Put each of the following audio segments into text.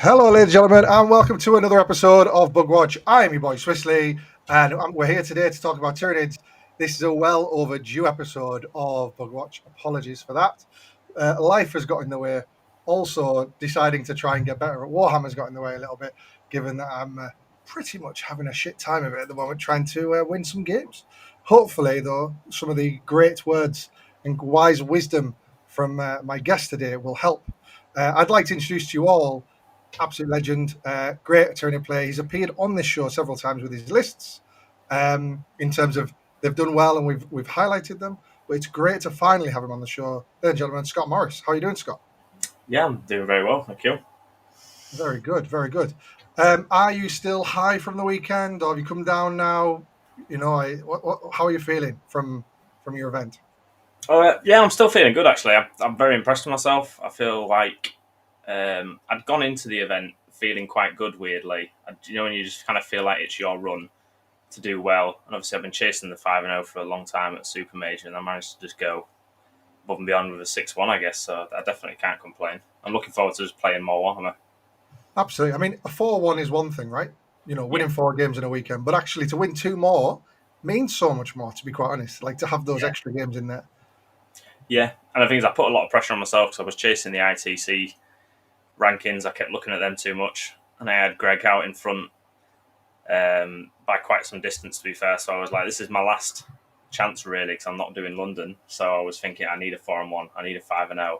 Hello, ladies and gentlemen, and welcome to another episode of Bug Watch. I'm your boy Swissley, and we're here today to talk about Tyranid. This is a well overdue episode of Bug Watch. Apologies for that. Life has got in the way. Also, deciding to try and get better at Warhammer's got in the way a little bit, given that I'm pretty much having a shit time of it at the moment, trying to win some games. Hopefully, though, some of the great words and wise wisdom from my guest today will help. I'd like to introduce to you all absolute legend, great attorney player. He's appeared on this show several times with his lists. In terms of they've done well and we've highlighted them. But it's great to finally have him on the show. Ladies and gentlemen, Scott Morris. How are you doing, Scott? Yeah, I'm doing very well, thank you. Very good, very good. Are you still high from the weekend, or have you come down now? You know, how are you feeling from your event? Yeah, I'm still feeling good actually. I'm very impressed with myself. I feel like I'd gone into the event feeling quite good, weirdly. When you just kind of feel like it's your run to do well. And obviously, I've been chasing the 5-0 for a long time at Super Major, and I managed to just go above and beyond with a 6-1, I guess. So I definitely can't complain. I'm looking forward to just playing more Warhammer. Absolutely. I mean, a 4-1 is one thing, right? You know, Yeah, winning 4 games in a weekend, but actually to win 2 more means so much more, to be quite honest. Like to have those yeah, extra games in there. yeah. And the thing is, I put a lot of pressure on myself because I was chasing the ITC rankings. I kept looking at them too much, and I had Greg out in front by quite some distance, to be fair. So I was like, this is my last chance, really, because I'm not doing London. So I was thinking, I need a 4-1, I need a 5-0,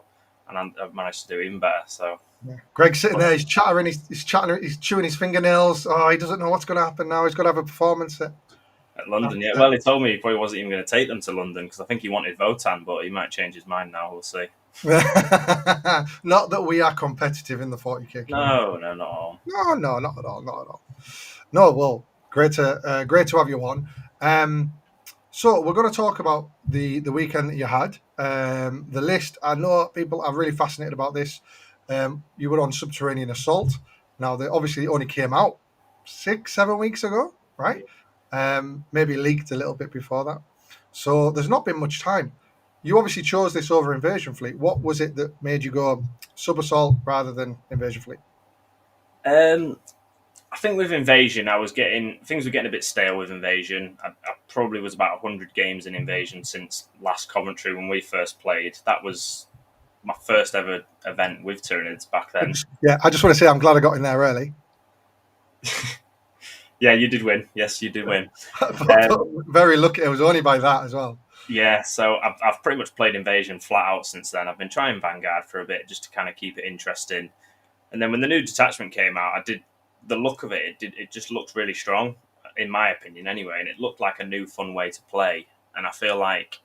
and I've managed to do even better. So Yeah. Greg's sitting there, he's chattering, he's chewing his fingernails. Oh, he doesn't know what's going to happen now. He's got to have a performance at, at London, yeah. Well, he told me he probably wasn't even going to take them to London because I think he wanted Votan, but he might change his mind now. We'll see. Not that we are competitive in the 40k community. No, no, not all. No, not at all, not at all. No, well, great to have you on. So we're going to talk about the weekend that you had. The list. I know people are really fascinated about this. You were on Subterranean Assault. Now they obviously only came out 6-7 weeks ago, right? Maybe leaked a little bit before that. So there's not been much time. You obviously chose this over Invasion Fleet. What was it that made you go Sub Assault rather than Invasion Fleet? Um, I think with Invasion, things were getting a bit stale with Invasion. I probably was about 100 games in Invasion since last Coventry when we first played. That was my first ever event with Tyranids back then. Yeah, I just want to say I'm glad I got in there early. Yeah, you did win. Yes, you did win. Um, Very lucky. It was only by that as well. yeah, so I've pretty much played Invasion flat out since then. I've been trying Vanguard for a bit just to kind of keep it interesting. And then when the new detachment came out, I did the look of it. It just looked really strong, in my opinion, anyway. And it looked like a new fun way to play. And I feel like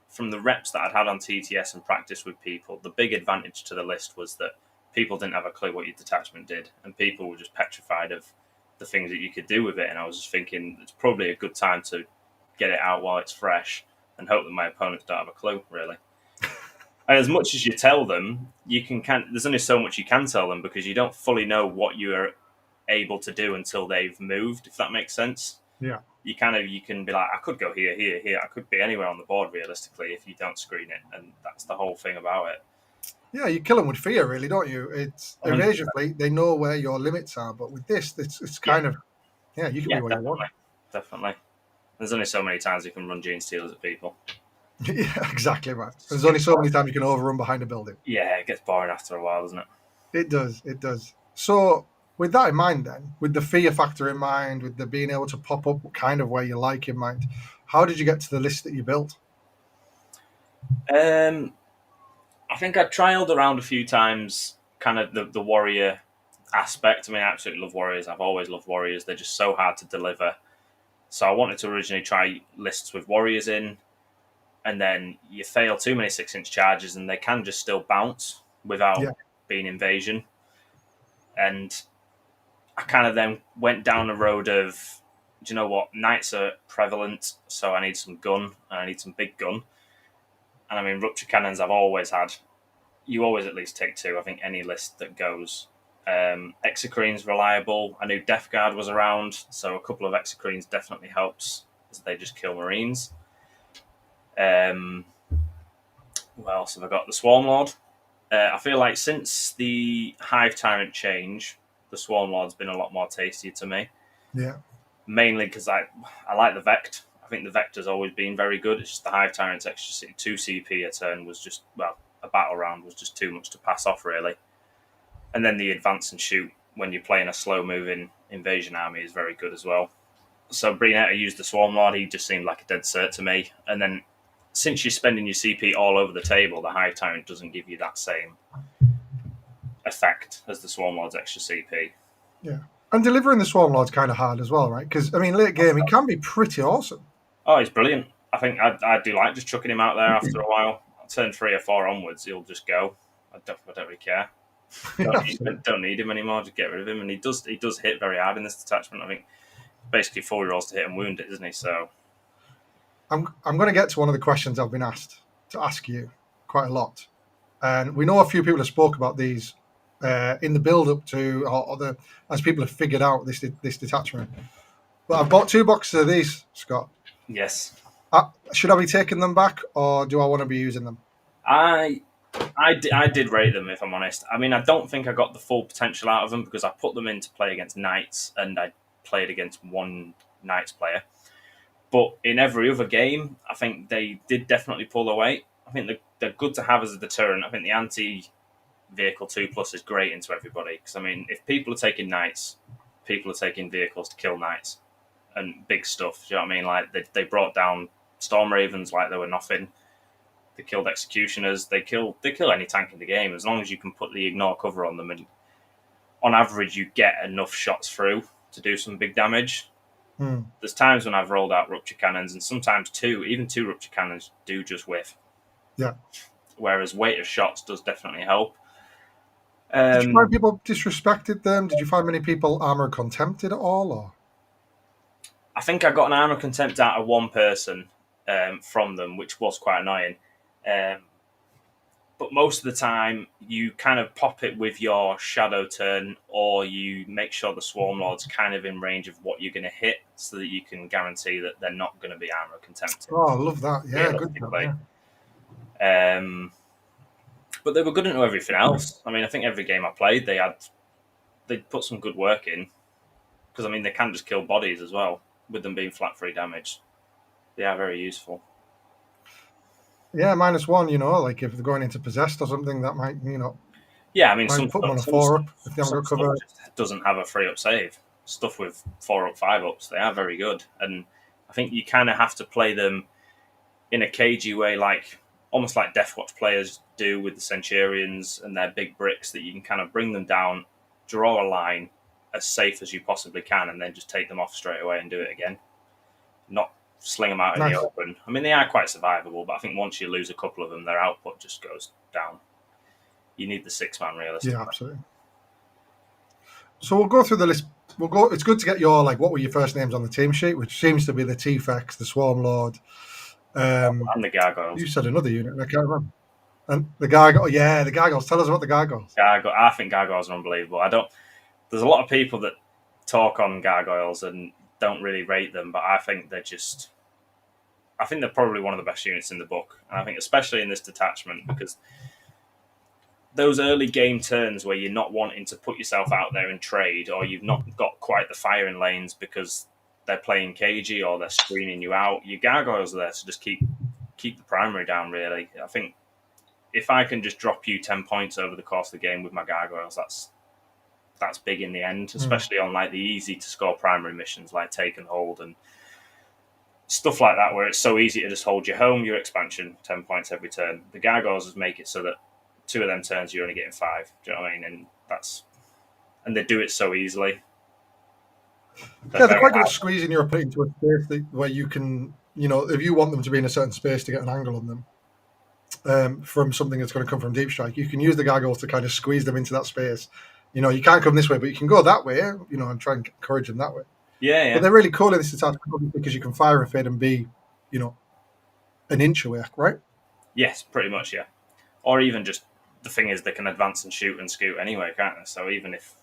from the reps that I'd had on TTS and practice with people, the big advantage to the list was that people didn't have a clue what your detachment did, and people were just petrified of the things that you could do with it. And I was just thinking it's probably a good time to get it out while it's fresh and hope that my opponents don't have a clue, really. And as much as you tell them, there's only so much you can tell them because you don't fully know what you're able to do until they've moved, if that makes sense. Yeah. You can be like, I could go here, here, here. I could be anywhere on the board realistically if you don't screen it, and that's the whole thing about it. Yeah, you kill them with fear, really, don't you? It's 100%. Invasion Fleet. They know where your limits are, but with this, it's Yeah, kind of you can yeah, be where you want. definitely. There's only so many times you can run Gene Stealers at people. Yeah, exactly right. There's only so many times you can overrun behind a building. Yeah, it gets boring after a while, doesn't it? It does. It does. So, with that in mind, then, with the fear factor in mind, with the being able to pop up kind of where you like in mind, how did you get to the list that you built? Um, I think I trialed around a few times, kind of the warrior aspect. I mean, I absolutely love warriors. I've always loved warriors. They're just so hard to deliver. So I wanted to originally try lists with warriors in, and then you fail too many 6-inch charges, and they can just still bounce without Yeah. being invasion. And I kind of then went down the road of, do you know what? Knights are prevalent, so I need some gun, and I need some big gun. And I mean, rupture cannons I've always had. You always at least take two. I think any list that goes. Exocrine's reliable. I knew Death Guard was around, so a couple of Exocrines definitely helps as they just kill Marines. What else have I got? The Swarm Lord. I feel like since the Hive Tyrant change, the Swarm Lord's been a lot more tastier to me. Yeah. Mainly because I like the Vect. I think the Vector's always been very good. It's just the Hive Tyrant's extra 2 CP a turn was just, well, a battle round was just too much to pass off, really. And then the advance and shoot when you're playing a slow moving invasion army is very good as well. So Brunetta used the Swarm Lord, he just seemed like a dead cert to me. And then since you're spending your CP all over the table, the Hive Tyrant doesn't give you that same effect as the Swarm Lord's extra CP. Yeah. And delivering the Swarm Lord's kind of hard as well, right? Because, I mean, late game, he can be pretty awesome. Oh, he's brilliant. I think I do like just chucking him out there after a while. Turn 3 or 4 onwards, he'll just go. I don't really care. Don't need him anymore. Just get rid of him. And he does hit very hard in this detachment. I think basically 4 rolls to hit and wound it, isn't he? So I'm going to get to one of the questions I've been asked to ask you quite a lot. And we know a few people have spoke about these in the build-up to, or as people have figured out this detachment. But I've bought 2 boxes of these, Scott. yes. Should I be taking them back, or do I want to be using them? I did rate them, if I'm honest. I mean, I don't think I got the full potential out of them because I put them in to play against Knights and I played against one Knights player. But in every other game, I think they did definitely pull their weight. I think they're good to have as a deterrent. I think the anti-vehicle 2+ is great into everybody. Because, I mean, if people are taking Knights, people are taking vehicles to kill Knights and big stuff. Do you know what I mean? Like, they brought down Storm Ravens like they were nothing. They killed Executioners. They kill any tank in the game as long as you can put the ignore cover on them. And on average, you get enough shots through to do some big damage. There's times when I've rolled out rupture cannons, and sometimes 2 rupture cannons do just whiff. Yeah. Whereas weight of shots does definitely help. Did you find people disrespected them? Did you find many people armor contempted at all? Or? I think I got an armor contempt out of one person from them, which was quite annoying. But most of the time, you kind of pop it with your shadow turn, or you make sure the Swarm Lord's kind of in range of what you're going to hit, so that you can guarantee that they're not going to be armor contempted. Oh, I love that. Yeah, good. Yeah. But they were good into everything else. I mean, I think every game I played, they put some good work in. Because, I mean, they can just kill bodies as well, with them being flat 3 damage. They are very useful. Yeah, -1, like if they're going into possessed or something, that might, Yeah, I mean, might put them on a 4-up if they haven't got cover. Just doesn't have a 3-up save. Stuff with 4-up, 5-ups, they are very good. And I think you kind of have to play them in a cagey way, like almost like Deathwatch players do with the Centurions and their big bricks, that you can kind of bring them down, draw a line as safe as you possibly can, and then just take them off straight away and do it again. Not sling them out in the open. I mean, they are quite survivable, but I think once you lose a couple of them, their output just goes down. You need the 6-man realistically. Yeah, absolutely. So we'll go through the list. It's good to get your, what were your first names on the team sheet, which seems to be the T-Fex, the Swarm Lord. And the Gargoyles. You said another unit, I can't remember. And the Gargoyles, the Gargoyles. Tell us about the Gargoyles. I think Gargoyles are unbelievable. There's a lot of people that talk on Gargoyles and don't really rate them, but I think they're probably one of the best units in the book. And I think especially in this detachment, because those early game turns where you're not wanting to put yourself out there and trade, or you've not got quite the firing lanes because they're playing cagey or they're screening you out, your Gargoyles are there to just keep the primary down, really. I think if I can just drop you 10 points over the course of the game with my Gargoyles, that's big in the end, especially on the easy to score primary missions like Take and Hold and stuff like that, where it's so easy to just hold your home, your expansion, 10 points every turn. The Gargoyles just make it so that 2 of them turns you're only getting 5. Do you know what I mean? And they do it so easily. They're quite good at squeezing your opponent into a space where you can, if you want them to be in a certain space to get an angle on them from something that's going to come from deep strike, you can use the Gargoyles to kind of squeeze them into that space. You can't come this way, but you can go that way, and try and encourage them that way. Yeah. But they're really cool in this attack because you can fire a fade and be, an inch away, right? Yes, pretty much, yeah. Or even just, the thing is, they can advance and shoot and scoot anyway, can't they? So even if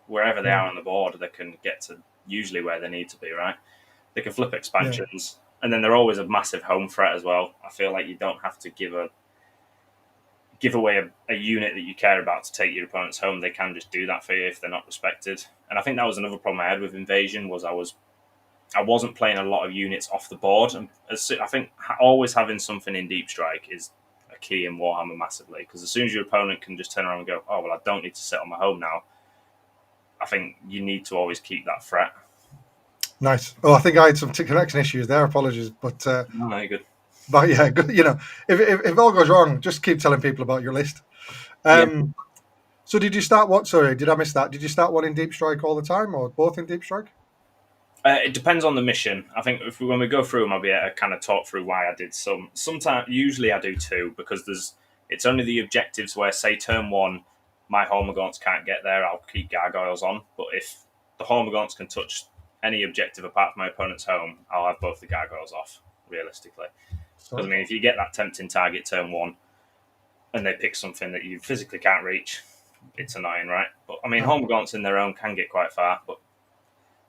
wherever they are on the board, they can get to usually where they need to be, right? They can flip expansions, and then they're always a massive home threat as well. I feel like you don't have to give a give away a unit that you care about to take your opponent's home, they can just do that for you if they're not respected. And I think that was another problem I had with Invasion was I wasn't playing a lot of units off the board, and I think always having something in Deep Strike is a key in Warhammer massively, because as soon as your opponent can just turn around and go, oh well, I don't need to sit on my home now, I think you need to always keep that threat. Nice. Oh, I think I had some connection issues there. Apologies, but No, you're good. but yeah, good. You know, if it all goes wrong, just keep telling people about your list. So did you start what? Sorry, did I miss that? Did you start one in Deep Strike all the time, or both in Deep Strike? It depends on the mission. I think when we go through them, I'll be able to kind of talk through why I did some. Sometimes, usually, I do two because it's only the objectives where, say, turn one, my Hormagaunts can't get there. I'll keep Gargoyles on, but if the Hormagaunts can touch any objective apart from my opponent's home, I'll have both the Gargoyles off. Realistically, because I mean, if you get that tempting target turn one, and they pick something that you physically can't reach, it's annoying, right? But I mean, Hormagaunts in their own can get quite far, but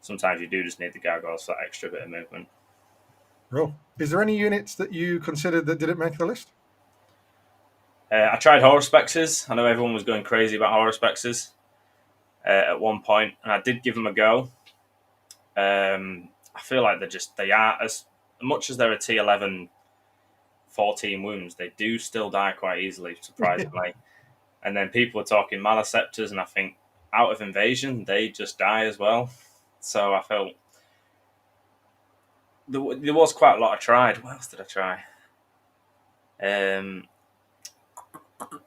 sometimes you do just need the Gargoyles for that extra bit of movement. Cool. Is there any units that you considered that didn't make the list? I tried Horospexes. I know everyone was going crazy about Horospexes at one point, and I did give them a go. I feel like they are, as much as they're a T11 14 wounds, they do still die quite easily, surprisingly. And then people are talking Maliceptors, and I think out of Invasion, they just die as well. So I felt there was quite a lot I tried. What else did I try?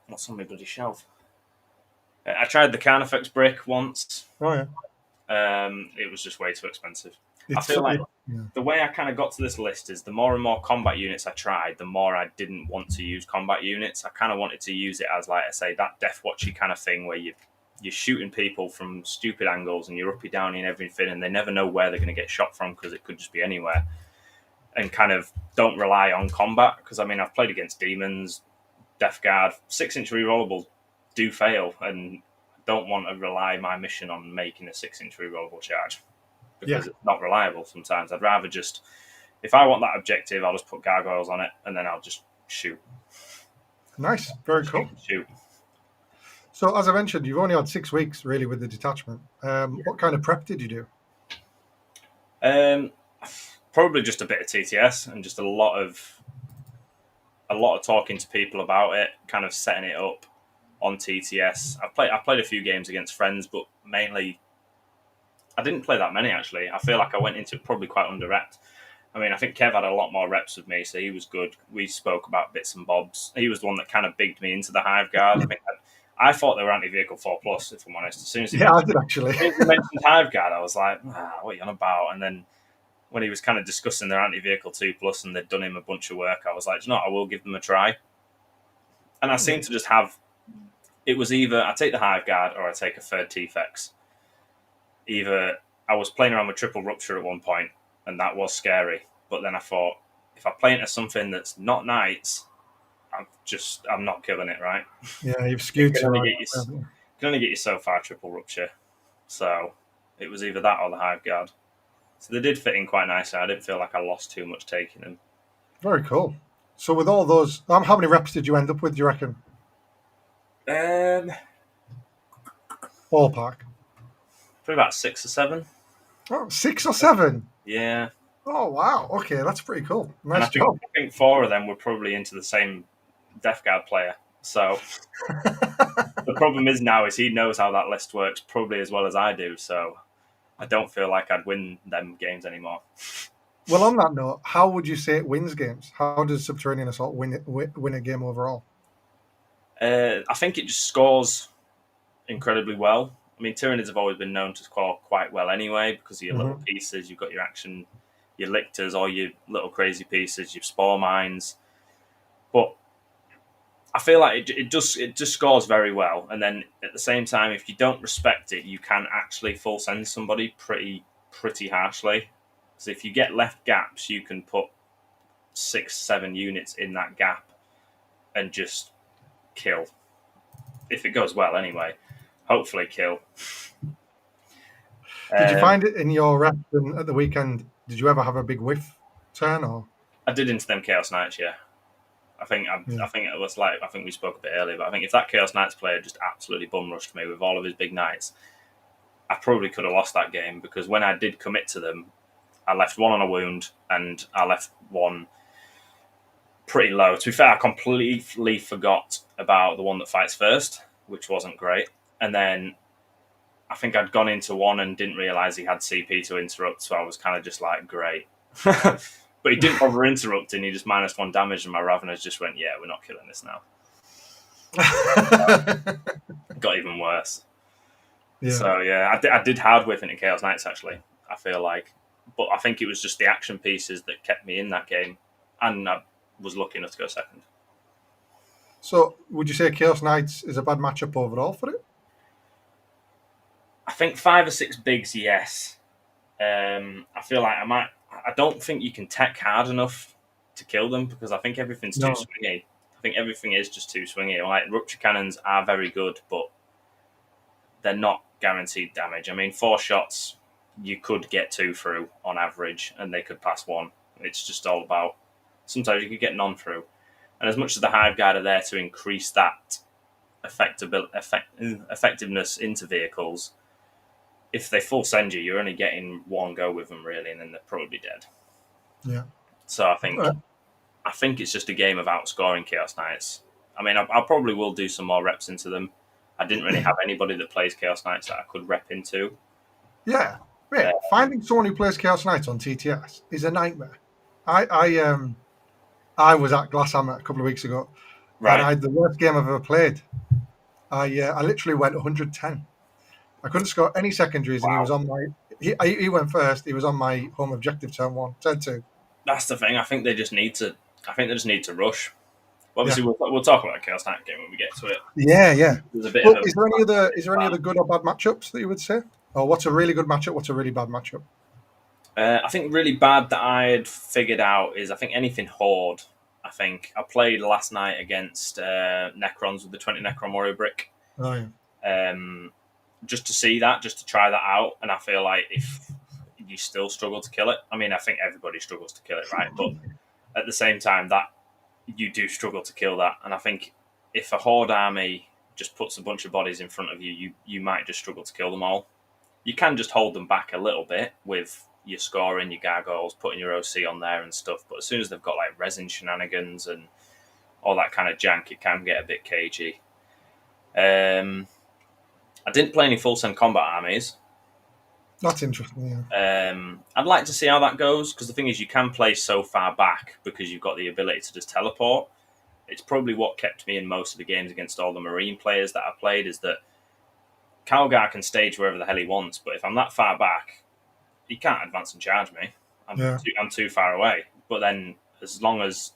What's on my bloody shelf? I tried the Carnifex brick once. Oh yeah. It was just way too expensive. I feel like the way I kind of got to this list is the more and more combat units I tried, the more I didn't want to use combat units. I kind of wanted to use it as, like I say, that Death Watchy kind of thing where you're shooting people from stupid angles and you're uppy downy and everything, and they never know where they're going to get shot from because it could just be anywhere. And kind of don't rely on combat, because I mean, I've played against demons, Death Guard, 6-inch rerollables do fail, and don't want to rely my mission on making a 6-inch rerollable charge because it's not reliable sometimes. I'd rather just, if I want that objective, I'll just put Gargoyles on it and then I'll just shoot. Nice. Very cool. Shoot. So as I mentioned, you've only had 6 weeks really with the detachment. What kind of prep did you do? Probably just a bit of TTS and just a lot of talking to people about it, kind of setting it up on TTS. I've played a few games against friends, but mainly I didn't play that many, actually. I feel like I went into it probably quite under-repped. I mean, I think Kev had a lot more reps with me, so he was good. We spoke about bits and bobs. He was the one that kind of bigged me into the Hive Guard. I thought they were anti-vehicle 4+, if I'm honest. As soon as he mentioned Hive Guard, I was like, what are you on about? And then when he was kind of discussing their anti-vehicle 2+ and they'd done him a bunch of work, I was like, I will give them a try. And I seem to just have... It was either I take the Hive Guard or I take a third T-Fex. Either I was playing around with triple rupture at one point, and that was scary. But then I thought, if I play into something that's not knights, I'm not killing it, right? Yeah, you've skewed can only get you so far triple rupture. So it was either that or the Hive Guard. So they did fit in quite nicely. I didn't feel like I lost too much taking them. Very cool. So with all those, how many reps did you end up with, do you reckon? Ballpark. Probably about 6 or 7. Oh, 6 or 7? Yeah. Oh, wow. Okay, that's pretty cool. Nice job. I think 4 of them were probably into the same Death Guard player. So the problem is now is he knows how that list works probably as well as I do. So I don't feel like I'd win them games anymore. Well, on that note, how would you say it wins games? How does Subterranean Assault win a game overall? I think it just scores incredibly well. I mean, Tyranids have always been known to score quite well anyway because of your little pieces. You've got your action, your lictors, or your little crazy pieces, your spore mines. But I feel like it just scores very well. And then at the same time, if you don't respect it, you can actually full send somebody pretty harshly. So if you get left gaps, you can put 6-7 units in that gap and just kill. If it goes well, anyway. Hopefully kill. Did you find it in your rep at the weekend? Did you ever have a big whiff turn? Or I did into them Chaos Knights, yeah. Yeah. I think it was like I think we spoke a bit earlier, but I think if that Chaos Knights player just absolutely bum rushed me with all of his big knights, I probably could have lost that game because when I did commit to them, I left one on a wound and I left one pretty low. To be fair, I completely forgot about the one that fights first, which wasn't great. And then I think I'd gone into one and didn't realise he had CP to interrupt, so I was kind of just like, great. But he didn't bother interrupting, he just minus one damage, and my Raveners just went, yeah, we're not killing this now. It got even worse. Yeah. So, yeah, I did hard whip into Chaos Knights, actually, I feel like. But I think it was just the action pieces that kept me in that game, and I was lucky enough to go second. So, would you say Chaos Knights is a bad matchup overall for it? I think 5 or 6 bigs, yes. I feel like I don't think you can tech hard enough to kill them because I think everything's too No. swingy. I think everything is just too swingy. Like rupture cannons are very good, but they're not guaranteed damage. I mean, 4 shots you could get 2 through on average, and they could pass 1. It's just all about. Sometimes you could get none through, and as much as the Hive Guard are there to increase that effectiveness into vehicles, if they full send you, you're only getting one go with them really, and then they're probably dead. Yeah. So I think it's just a game of outscoring Chaos Knights. I mean, I probably will do some more reps into them. I didn't really have anybody that plays Chaos Knights that I could rep into. Yeah. Mate, finding someone who plays Chaos Knights on TTS is a nightmare. I was at Glasshammer a couple of weeks ago, and Right? I had the worst game I've ever played. I literally went 110. I couldn't score any secondaries, and he was Wow. on my. He went first. He was on my home objective turn 1, turn 2. That's the thing. I think they just need to. I think they just need to rush. Yeah. Obviously, we'll talk about the Chaos Knight game when we get to it. Yeah, yeah. There's a bit of Well, a. is there any other good or bad matchups that you would say? Or what's a really good matchup? What's a really bad matchup? I think really bad that I had figured out is I think anything Horde. I think I played last night against Necrons with the 20 Necron Warrior Brick. Oh yeah. Just to see that, just to try that out. And I feel like if you still struggle to kill it, I mean, I think everybody struggles to kill it, right? But at the same time, that you do struggle to kill that. And I think if a Horde army just puts a bunch of bodies in front of you, you might just struggle to kill them all. You can just hold them back a little bit with your scoring, your gargoyles, putting your OC on there and stuff. But as soon as they've got like resin shenanigans and all that kind of jank, it can get a bit cagey. I didn't play any full send combat armies. That's interesting. Yeah. I'd like to see how that goes because the thing is, you can play so far back because you've got the ability to just teleport. It's probably what kept me in most of the games against all the Marine players that I played is that Calgar can stage wherever the hell he wants, but if I'm that far back, he can't advance and charge me. Yeah. I'm too far away. But then, as long as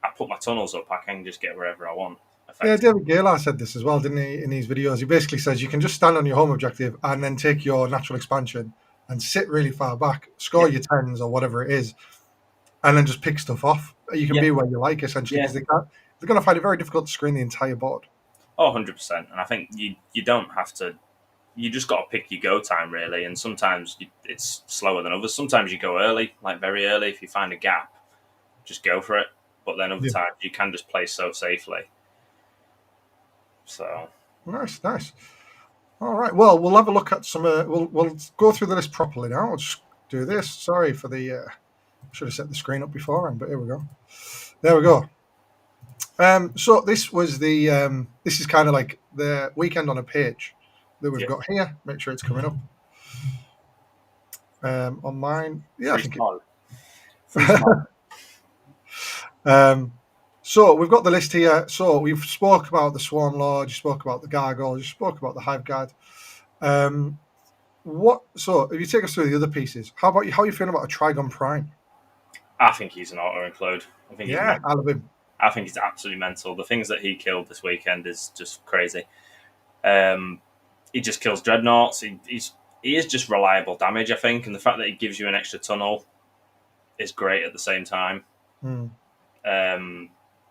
I put my tunnels up, I can just get wherever I want. Yeah, David Galar said this as well, didn't he? In his videos, he basically says you can just stand on your home objective and then take your natural expansion and sit really far back, score Yeah. your tens or whatever it is, and then just pick stuff off. You can Yeah. be where you like essentially because they're going to find it very difficult to screen the entire board. Oh, 100%. And I think you don't have to. You just got to pick your go time really, and sometimes it's slower than others. Sometimes you go early, like very early. If you find a gap, just go for it. But then other times you can just play so safely. So Nice. All right. Well, we'll have a look at some. We'll go through the list properly now. I'll just do this. Sorry for the. Should have set the screen up beforehand, but here we go. There we go. So this was the. This is kind of like the weekend on a page that we've got here. Make sure it's coming up. On mine, yeah, I think it. So we've got the list here. So we've spoke about the Swarm Lord, you spoke about the Gargoyles, you spoke about the Hive Guard. So if you take us through the other pieces, how are you feeling about a Trigon Prime? I think he's an auto include. I think I love him. I think he's absolutely mental. The things that he killed this weekend is just crazy. He just kills dreadnoughts. He is just reliable damage, I think, and the fact that he gives you an extra tunnel is great at the same time.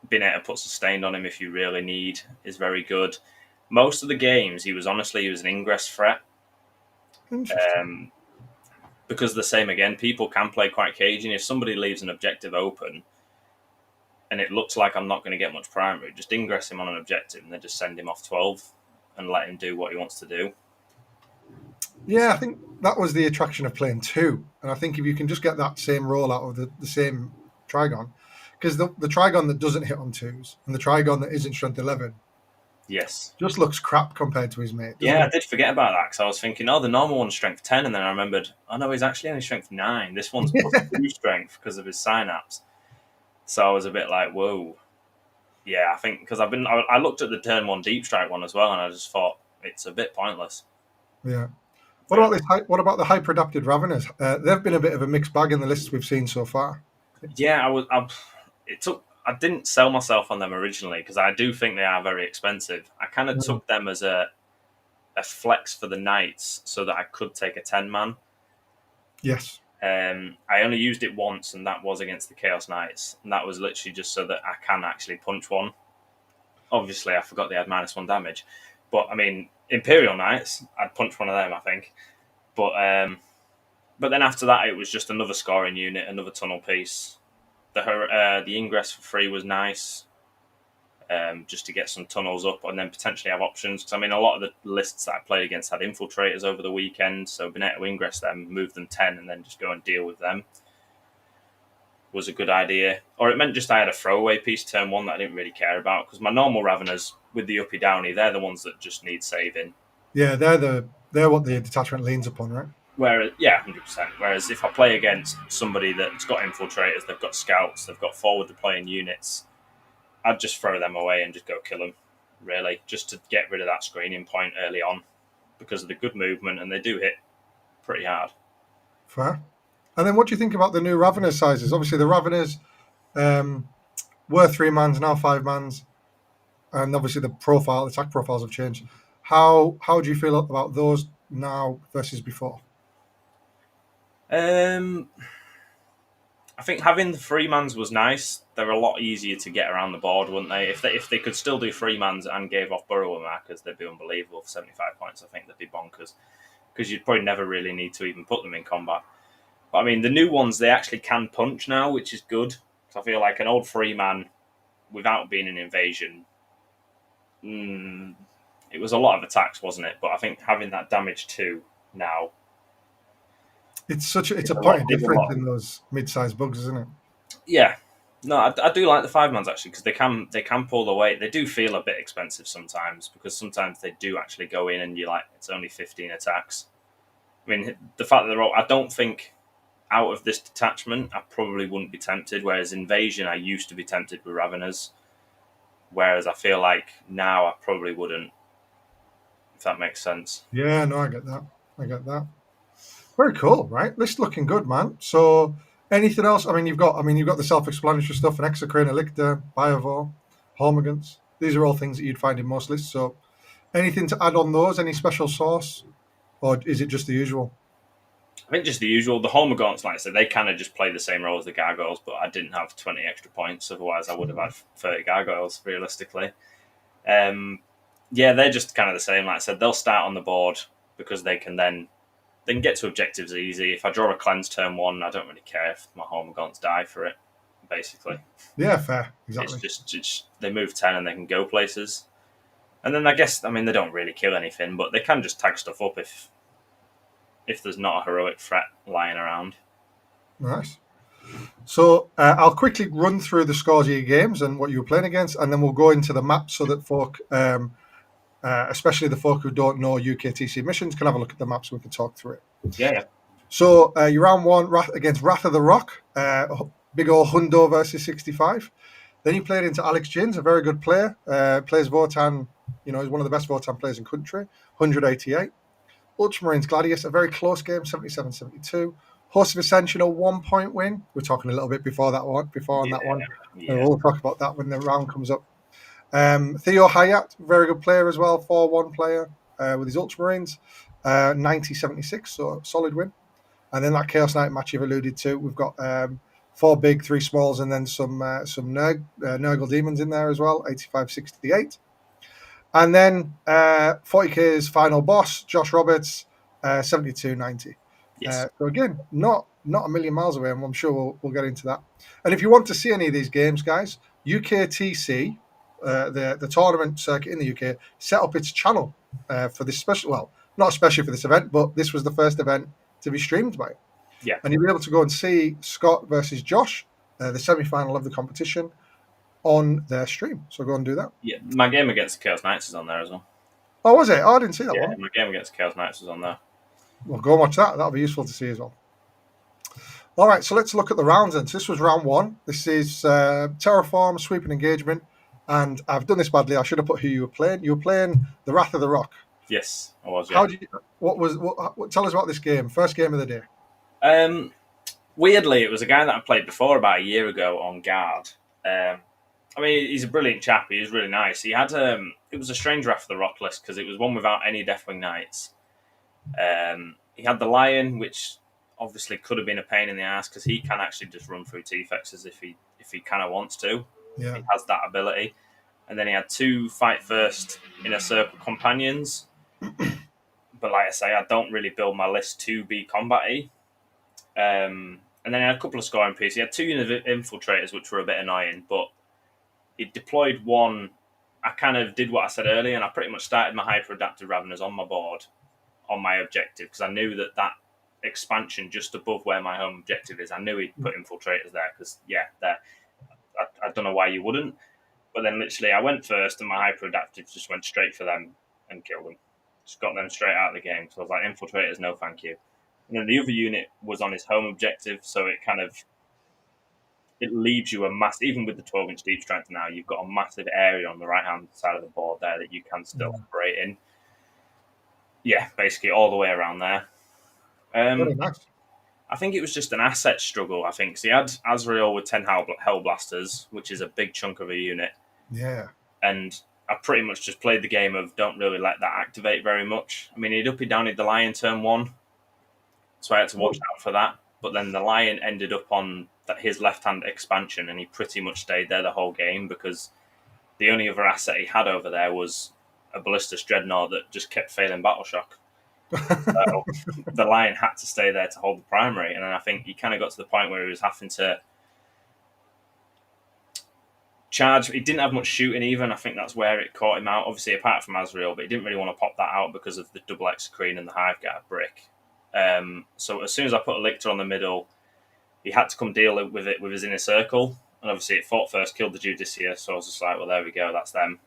Being able to put sustained on him if you really need is very good. Most of the games, he was an ingress threat. Because the same again, people can play quite cagey, and if somebody leaves an objective open, and it looks like I'm not going to get much primary, just ingress him on an objective and then just send him off 12 and let him do what he wants to do. Yeah, I think that was the attraction of playing two. And I think if you can just get that same roll out of the same Trigon, because the Trigon that doesn't hit on twos and the Trigon that isn't strength 11 Yes. just looks crap compared to his mate, doesn't Yeah, I it? did forget about that because I was thinking, oh, the normal one's strength 10, and then I remembered, oh no, he's actually only strength 9. This one's plus 2 strength because of his synapse. So I was a bit like, whoa. Yeah, I think because I looked at the turn 1 deep strike one as well, and I just thought it's a bit pointless. Yeah. What Really. about this? What about the hyper-adapted Raveners? They've been a bit of a mixed bag in the lists we've seen so far. Yeah, I didn't sell myself on them originally because I do think they are very expensive. I kind of Mm. took them as a flex for the knights so that I could take a 10-man. Yes. I only used it once, and that was against the Chaos Knights, and that was literally just so that I can actually punch one. Obviously, I forgot they had -1 damage, but I mean, Imperial Knights, I'd punch one of them, I think. But then after that, it was just another scoring unit, another tunnel piece. The ingress for free was nice, just to get some tunnels up and then potentially have options. Because I mean, a lot of the lists that I played against had infiltrators over the weekend, so being able to ingress them, move them 10, and then just go and deal with them was a good idea. Or it meant just I had a throwaway piece turn 1 that I didn't really care about because my normal Raveners with the uppy downy, they're the ones that just need saving. Yeah, they're what the detachment leans upon, right? Whereas, yeah, 100%. Whereas if I play against somebody that's got infiltrators, they've got scouts, they've got forward deploying units, I'd just throw them away and just go kill them, really, just to get rid of that screening point early on because of the good movement, and they do hit pretty hard. Fair. And then what do you think about the new Ravener sizes? Obviously, the Raveners were 3-mans, now 5-mans, and obviously the attack profiles have changed. How do you feel about those now versus before? Um, I think having the 3-mans was nice. They're a lot easier to get around the board, wouldn't they? If they could still do 3-mans and gave off burrower markers, they'd be unbelievable for 75 points. I think they'd be bonkers because you'd probably never really need to even put them in combat. But I mean, the new ones they actually can punch now, which is good. So I feel like an old 3-man without being an invasion. It was a lot of attacks, wasn't it? But I think having that damage 2 now. It's a a point lot, of it's a difference lot. in those mid-sized bugs, isn't it? Yeah, no, I do like the 5-mans actually because they can pull the weight. They do feel a bit expensive sometimes because sometimes they do actually go in and you're like it's only 15 attacks. I mean, the fact that they're all, I don't think out of this detachment I probably wouldn't be tempted. Whereas invasion, I used to be tempted with Raveners. Whereas I feel like now I probably wouldn't. If that makes sense. Yeah, no, I get that. I get that. Very cool, right? List looking good, man. So, anything else? You've got the self-explanatory stuff: an Exocrine, Elictor, Biovore, Hormigans. These are all things that you'd find in most lists. So, anything to add on those? Any special sauce, or is it just the usual? I think just the usual. The Hormagaunts, like I said, they kind of just play the same role as the Gargoyles, but I didn't have 20 extra points. Otherwise, I would have had 30 Gargoyles, realistically. Yeah, they're just kind of the same. Like I said, they'll start on the board because they can get to objectives easy. If I draw a cleanse turn 1, I don't really care if my Hormagaunts die for it, basically. Yeah, fair, exactly. It's just they move 10 and they can go places. And then I guess, I mean, they don't really kill anything, but they can just tag stuff up if there's not a heroic threat lying around. Nice. So I'll quickly run through the scores of your games and what you were playing against, and then we'll go into the map so that folk, especially the folk who don't know UKTC missions, can have a look at the map so we can talk through it. Yeah. So your round 1 against Wrath of the Rock, big old Hundo versus 65. Then you played into Alex Jins, a very good player. Plays Votan, he's one of the best Votan players in country, 188. Ultramarines Gladius, a very close game, 77-72. Host of Ascension, a 1-point win. We're talking a little bit before that one. Yeah. We'll talk about that when the round comes up. Theo Hayat, very good player as well, 4-1 player with his Ultramarines, 90-76, so solid win. And then that Chaos Knight match you've alluded to, we've got 4 big, 3 smalls, and then some Nurgle Demons in there as well, 85-68. And then 40K's final boss, Josh Roberts, 72-90. Yes. So again, not a million miles away, and I'm sure we'll get into that. And if you want to see any of these games, guys, UKTC, the tournament circuit in the UK, set up its channel for this special. Well, not especially for this event, but this was the first event to be streamed by it. Yeah. And you'll be able to go and see Scott versus Josh, the semi-final of the competition, on their stream. So go and do that. Yeah, my game against the Chaos Knights is on there as well. Oh, was it? Oh, I didn't see that Yeah, one. my game against the Chaos Knights is on there. Well, go and watch that. That'll be useful to see as well. All right, so let's look at the rounds then. So this was round one. This is Terraform, Sweeping Engagement. And I've done this badly. I should have put who you were playing. You were playing the Wrath of the Rock. Yes, I was. Yeah. How did you? What? Tell us about this game. First game of the day. Weirdly, it was a guy that I played before about a year ago on Guard. I mean, he's a brilliant chap. He was really nice. He had it was a strange Wrath of the Rock list because it was one without any Deathwing Knights. He had the Lion, which obviously could have been a pain in the ass because he can actually just run through T-Fexes if he kind of wants to. Yeah. He has that ability. And then he had 2 fight first inner circle companions. But like I say, I don't really build my list to be combat-y. And then he had a couple of scoring pieces. He had 2 infiltrators, which were a bit annoying, but he deployed one. I kind of did what I said earlier, and I pretty much started my hyper-adaptive Raveners on my board, on my objective, because I knew that expansion just above where my home objective is, I knew he'd put infiltrators there, because, yeah, I don't know why you wouldn't. But then literally I went first, and my hyper-adaptive just went straight for them and killed them. Just got them straight out of the game. So I was like, infiltrators, no thank you. And then the other unit was on his home objective, so it leaves you a massive, even with the 12-inch deep strength now, you've got a massive area on the right-hand side of the board there that you can still operate in. Yeah, basically all the way around there. Very nice. I think it was just an asset struggle, I think. So he had Azrael with 10 Hellblasters, which is a big chunk of a unit. Yeah. And I pretty much just played the game of don't really let that activate very much. I mean, he'd uppy downied the Lion turn 1, so I had to watch out for that. But then the Lion ended up on his left-hand expansion, and he pretty much stayed there the whole game because the only other asset he had over there was a Ballistus Dreadnought that just kept failing Battle Shock. So the Lion had to stay there to hold the primary, and then I think he kind of got to the point where he was having to charge. He didn't have much shooting even. I think that's where it caught him out, obviously apart from Azrael, but he didn't really want to pop that out because of the double Execrene and the Hive Guard brick. So as soon as I put a Lictor on the middle, he had to come deal with it with his inner circle, and obviously it fought first, killed the Judicia, so I was just like, well, there we go, that's them.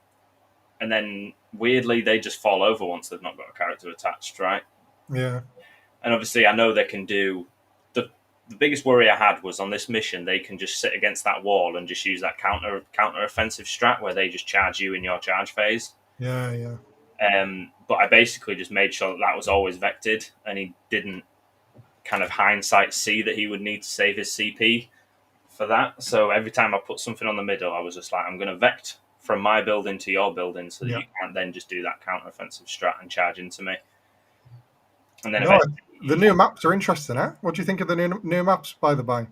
And then weirdly they just fall over once they've not got a character attached, right? Yeah. And obviously I know they can do the biggest worry I had was on this mission they can just sit against that wall and just use that counter offensive strat where they just charge you in your charge phase. Yeah. But I basically just made sure that was always vected, and he didn't kind of hindsight see that he would need to save his CP for that. So every time I put something on the middle, I was just like, I'm going to vect from my building to your building so that you can't then just do that counter-offensive strat and charge into me. And then the new maps are interesting, eh? What do you think of the new maps, by the by?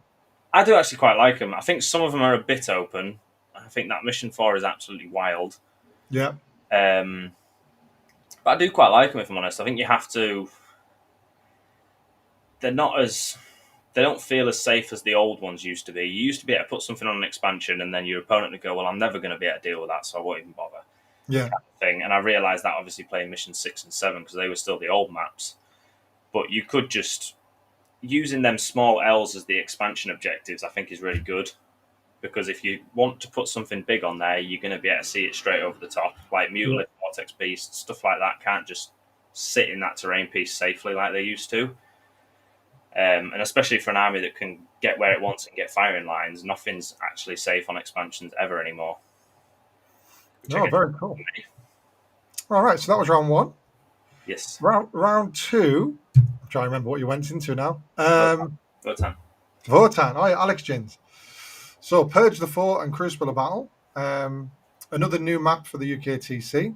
I do actually quite like them. I think some of them are a bit open. I think that Mission 4 is absolutely wild. Yeah. But I do quite like them, if I'm honest. I think you have to... They don't feel as safe as the old ones used to be. You used to be able to put something on an expansion and then your opponent would go, well, I'm never going to be able to deal with that, so I won't even bother. Yeah. Kind of thing. And I realised that obviously playing Mission 6 and 7 because they were still the old maps. But you could just... Using them small L's as the expansion objectives, I think is really good. Because if you want to put something big on there, you're going to be able to see it straight over the top. Like Mutilate, Vortex Beast, stuff like that can't just sit in that terrain piece safely like they used to. And especially for an army that can get where it wants and get firing lines, nothing's actually safe on expansions ever anymore. Oh, very cool. All right, so that was round 1. Yes. Round 2. I'm trying to remember what you went into now. Votan. Oh, yeah, Alex Jins. So, Purge the Fort and Crucible of Battle. Another new map for the UKTC.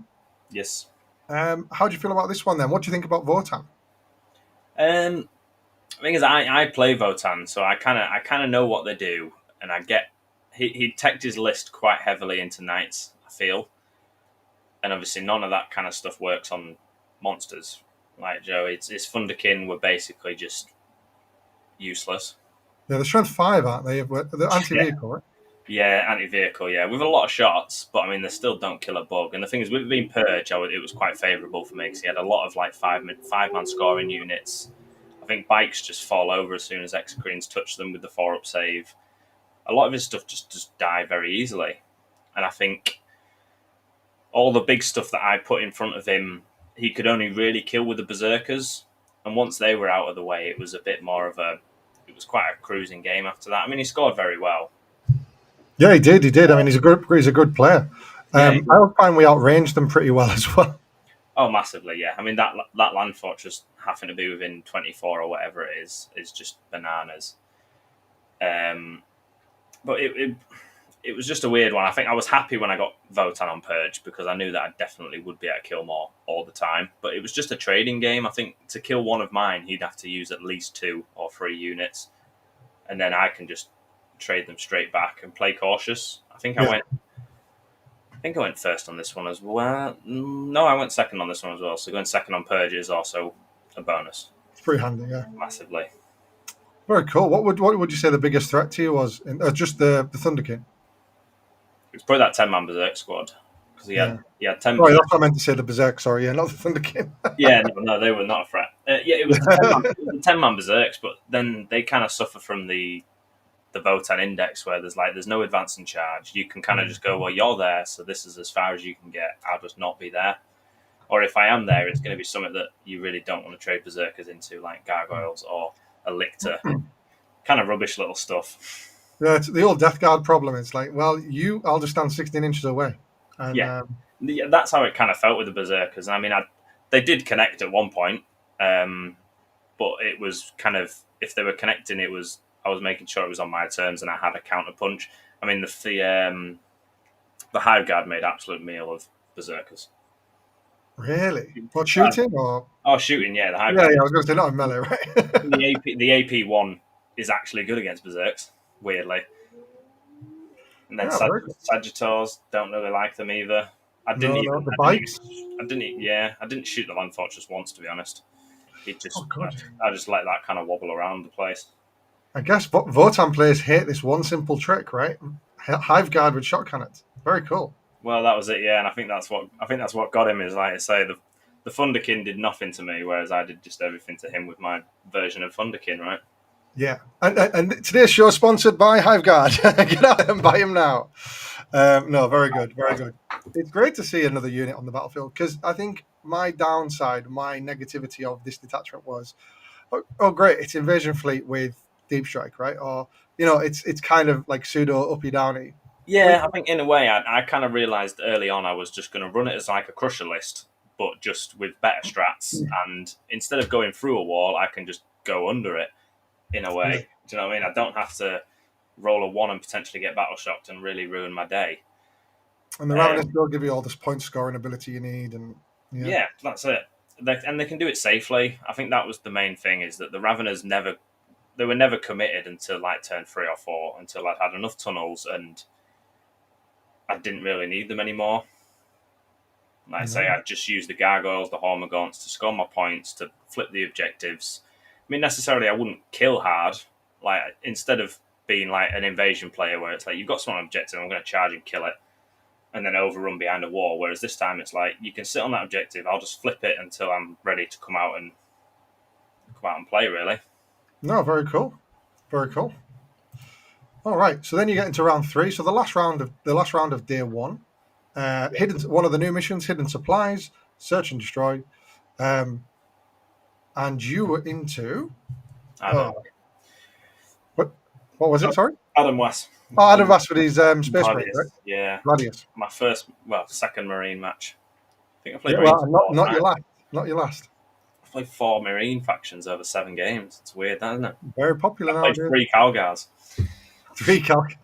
Yes. How do you feel about this one then? What do you think about Votan? The thing is, I play Votan, so I kind of know what they do, and I get he teched his list quite heavily into knights, I feel, and obviously none of that kind of stuff works on monsters. Like Joe, his Thunderkin were basically just useless. Yeah, they're strength 5, aren't they? The anti-vehicle, right? Yeah, anti-vehicle, yeah, with a lot of shots, but I mean, they still don't kill a bug. And the thing is, with it being Purge, it was quite favourable for me because he had a lot of like five-man scoring units. I think bikes just fall over as soon as Exocrines touch them with the 4-up save. A lot of his stuff just die very easily. And I think all the big stuff that I put in front of him, he could only really kill with the Berserkers. And once they were out of the way, it was a bit more of a. It was quite a cruising game after that. I mean, he scored very well. Yeah, he did. He did. I mean, he's a good player. Yeah. I find we outranged them pretty well as well. Oh, massively, yeah. I mean, that land fortress having to be within 24 or whatever it is just bananas. Um, but it was just a weird one. I think I was happy when I got Votan on Purge because I knew that I definitely would be able to kill more all the time. But it was just a trading game. I think to kill one of mine, he'd have to use at least 2 or 3 units, and then I can just trade them straight back and play cautious. Yeah. I think I went first on this one as well. No, I went second on this one as well. So going second on Purge is also a bonus, It's pretty handy. Yeah. massively. Very cool. What would you say the biggest threat to you was? Just the Thunder King. It's probably that 10-man Berserk squad because Yeah. he had 10 Sorry, Berserk. that's what I meant to say. The Berserk. Sorry, yeah, not the Thunder King. Yeah, no, they were not a threat. Yeah, it was the 10-man Berserks, but then they kind of suffer from the Votan index where there's no advance in charge. You can kind of just go, well, you're there, so this is as far as you can get. I'll just not be there. Or if I am there, it's going to be something that you really don't want to trade Berserkers into, like Gargoyles or a Lictor. Kind of rubbish little stuff. Yeah, it's the old Death Guard problem. It's like, well, I'll just stand 16 inches away. And Yeah. Yeah, that's how it kind of felt with the Berserkers. I mean, they did connect at one point, but it was kind of, if they were connecting, I was making sure it was on my terms and I had a counter punch. I mean, the Hive Guard made absolute meal of Berserkers. really, what, shooting or? Oh, shooting, yeah, the Hive Yeah, Guard. yeah. I was going to say not in melee, right? The AP one is actually good against Berserks, weirdly. And then Yeah, very good. Sagittars, don't really like them either. No, the bikes. I didn't shoot the Land Fortress once, to be honest. Oh, good. I just let that kind of wobble around the place. I guess Votan players hate this one simple trick, right? Hive Guard with shot cannons. Very cool. Well, that was it, yeah, and I think that's what got him. Is like I say, the Thunderkin did nothing to me, whereas I did just everything to him with my version of Thunderkin, right? Yeah, and today's show is sponsored by Hive Guard. Get out and buy him now. No, very good, very good. It's great to see another unit on the battlefield because I think my downside, my negativity of this detachment was, oh great, it's invasion fleet with deep strike, right? Or it's kind of like pseudo uppy downy. Yeah, I think in a way, I kind of realised early on I was just going to run it as like a crusher list, but just with better strats. And instead of going through a wall, I can just go under it in a way. Do you know what I mean? I don't have to roll a 1 and potentially get battle shocked and really ruin my day. And the Ravenous will give you all this point scoring ability you need, and yeah that's it. And they can do it safely. I think that was the main thing, is that the Raveners were never committed until like turn 3 or 4, until I'd had enough tunnels and I didn't really need them anymore. Like I say, I'd just use the Gargoyles, the Hormagaunts to score my points, to flip the objectives. I mean, necessarily I wouldn't kill hard. Like, instead of being like an invasion player where it's like, you've got someone objective, I'm going to charge and kill it, and then overrun behind a wall. Whereas this time it's like, you can sit on that objective, I'll just flip it until I'm ready to come out and play, really. No, very cool. Very cool. All right, so then you get into round 3. So the last round of day 1, hidden, one of the new missions, hidden supplies, search and destroy, and you were into what was it? Sorry, Adam West. Oh, Adam West with his space marine, right? Yeah, Gladius. My second marine match. I think I played. Yeah, well, not your last. Not your last. I played 4 marine factions over 7 games. It's weird, isn't it? Very popular now. I played 3 Calgars. 3 Calgars.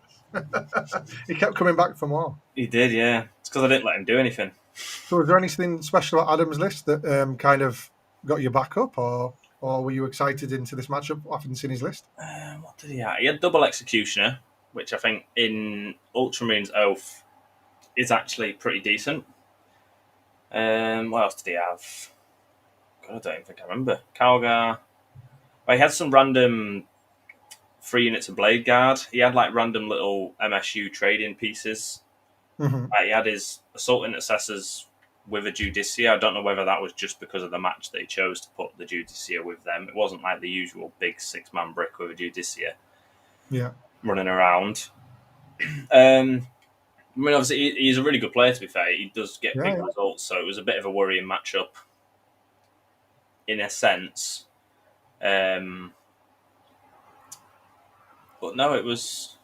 He kept coming back for more. He did, yeah. It's because I didn't let him do anything. So, was there anything special about Adam's list that kind of got you back up, or were you excited into this matchup having seen his list? What did he have? He had double executioner, which I think in Ultramarines Oath is actually pretty decent. What else did he have? God, I don't even think I remember. Calgar. Well, he had some random 3 units of Blade Guard. He had like random little MSU trading pieces. Mm-hmm. He had his Assault Intercessors with a Judicia. I don't know whether that was just because of the match that he chose to put the Judicia with them. It wasn't like the usual big 6-man brick with a Judicia Yeah. running around. I mean, obviously, he's a really good player, to be fair. He does get big Yeah. results, so it was a bit of a worrying matchup in a sense. But no, it was.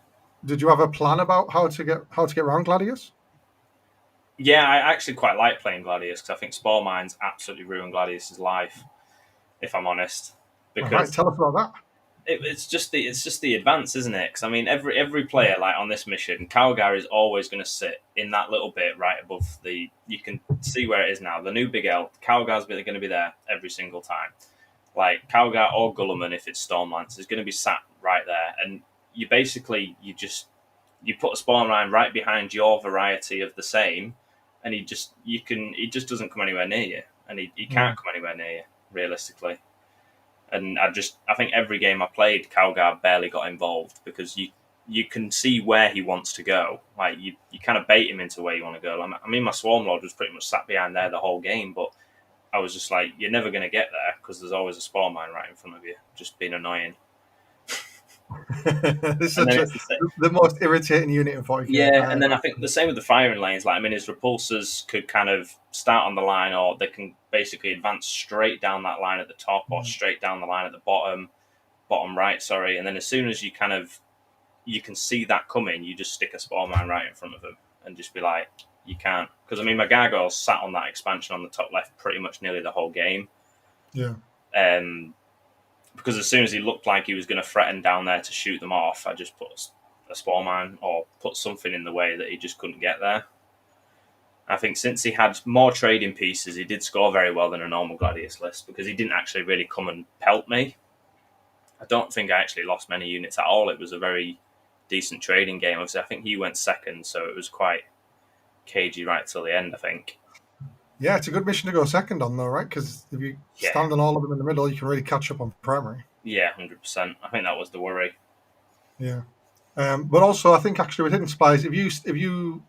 Did you have a plan about how to get around Gladius? Yeah, I actually quite like playing Gladius because I think Spore Mines absolutely ruined Gladius's life, if I'm honest. All right, Because tell us about that. it's just the advance, isn't it? Because I mean, every player like on this mission, Calgar is always going to sit in that little bit right above the. You can see where it is now. The new Big L, Calgar's going to be there every single time. Like Calgar or Gulliman, if it's Stormlance, is going to be sat right there, and you basically you put a spawn line right behind your variety of the same, and he just doesn't come anywhere near you, and he can't come anywhere near you realistically. And I think every game I played, Calgar barely got involved because you can see where he wants to go. Like you kind of bait him into where you want to go. I mean, my Swarm Lord was pretty much sat behind there the whole game, but I was just like, you're never going to get there because there's always a spawn mine right in front of you, just being annoying. This is And then such it's the same. the most irritating unit in 40k. Yeah, and then I think the same with the firing lanes. Like, I mean, his repulsors could kind of start on the line, or they can basically advance straight down that line at the top, or straight down the line at the bottom right. Sorry, and then as soon as you can see that coming, you just stick a spawn mine right in front of him and just be like, you can't. Because I mean, my gargoyles sat on that expansion on the top left pretty much nearly the whole game. Yeah. Because as soon as he looked like he was going to threaten down there to shoot them off, I just put a spawn mine or put something in the way that he just couldn't get there. I think since he had more trading pieces, he did score very well than a normal Gladius list because he didn't actually really come and pelt me. I don't think I actually lost many units at all. It was a very decent trading game. Obviously, I think he went second, so it was quite cagey right till the end, I think. Yeah, it's a good mission to go second on, though, right? Because if you stand on all of them in the middle, you can really catch up on primary. Yeah, 100%. I think that was the worry. Yeah. But also, I think actually with hidden supplies, if you,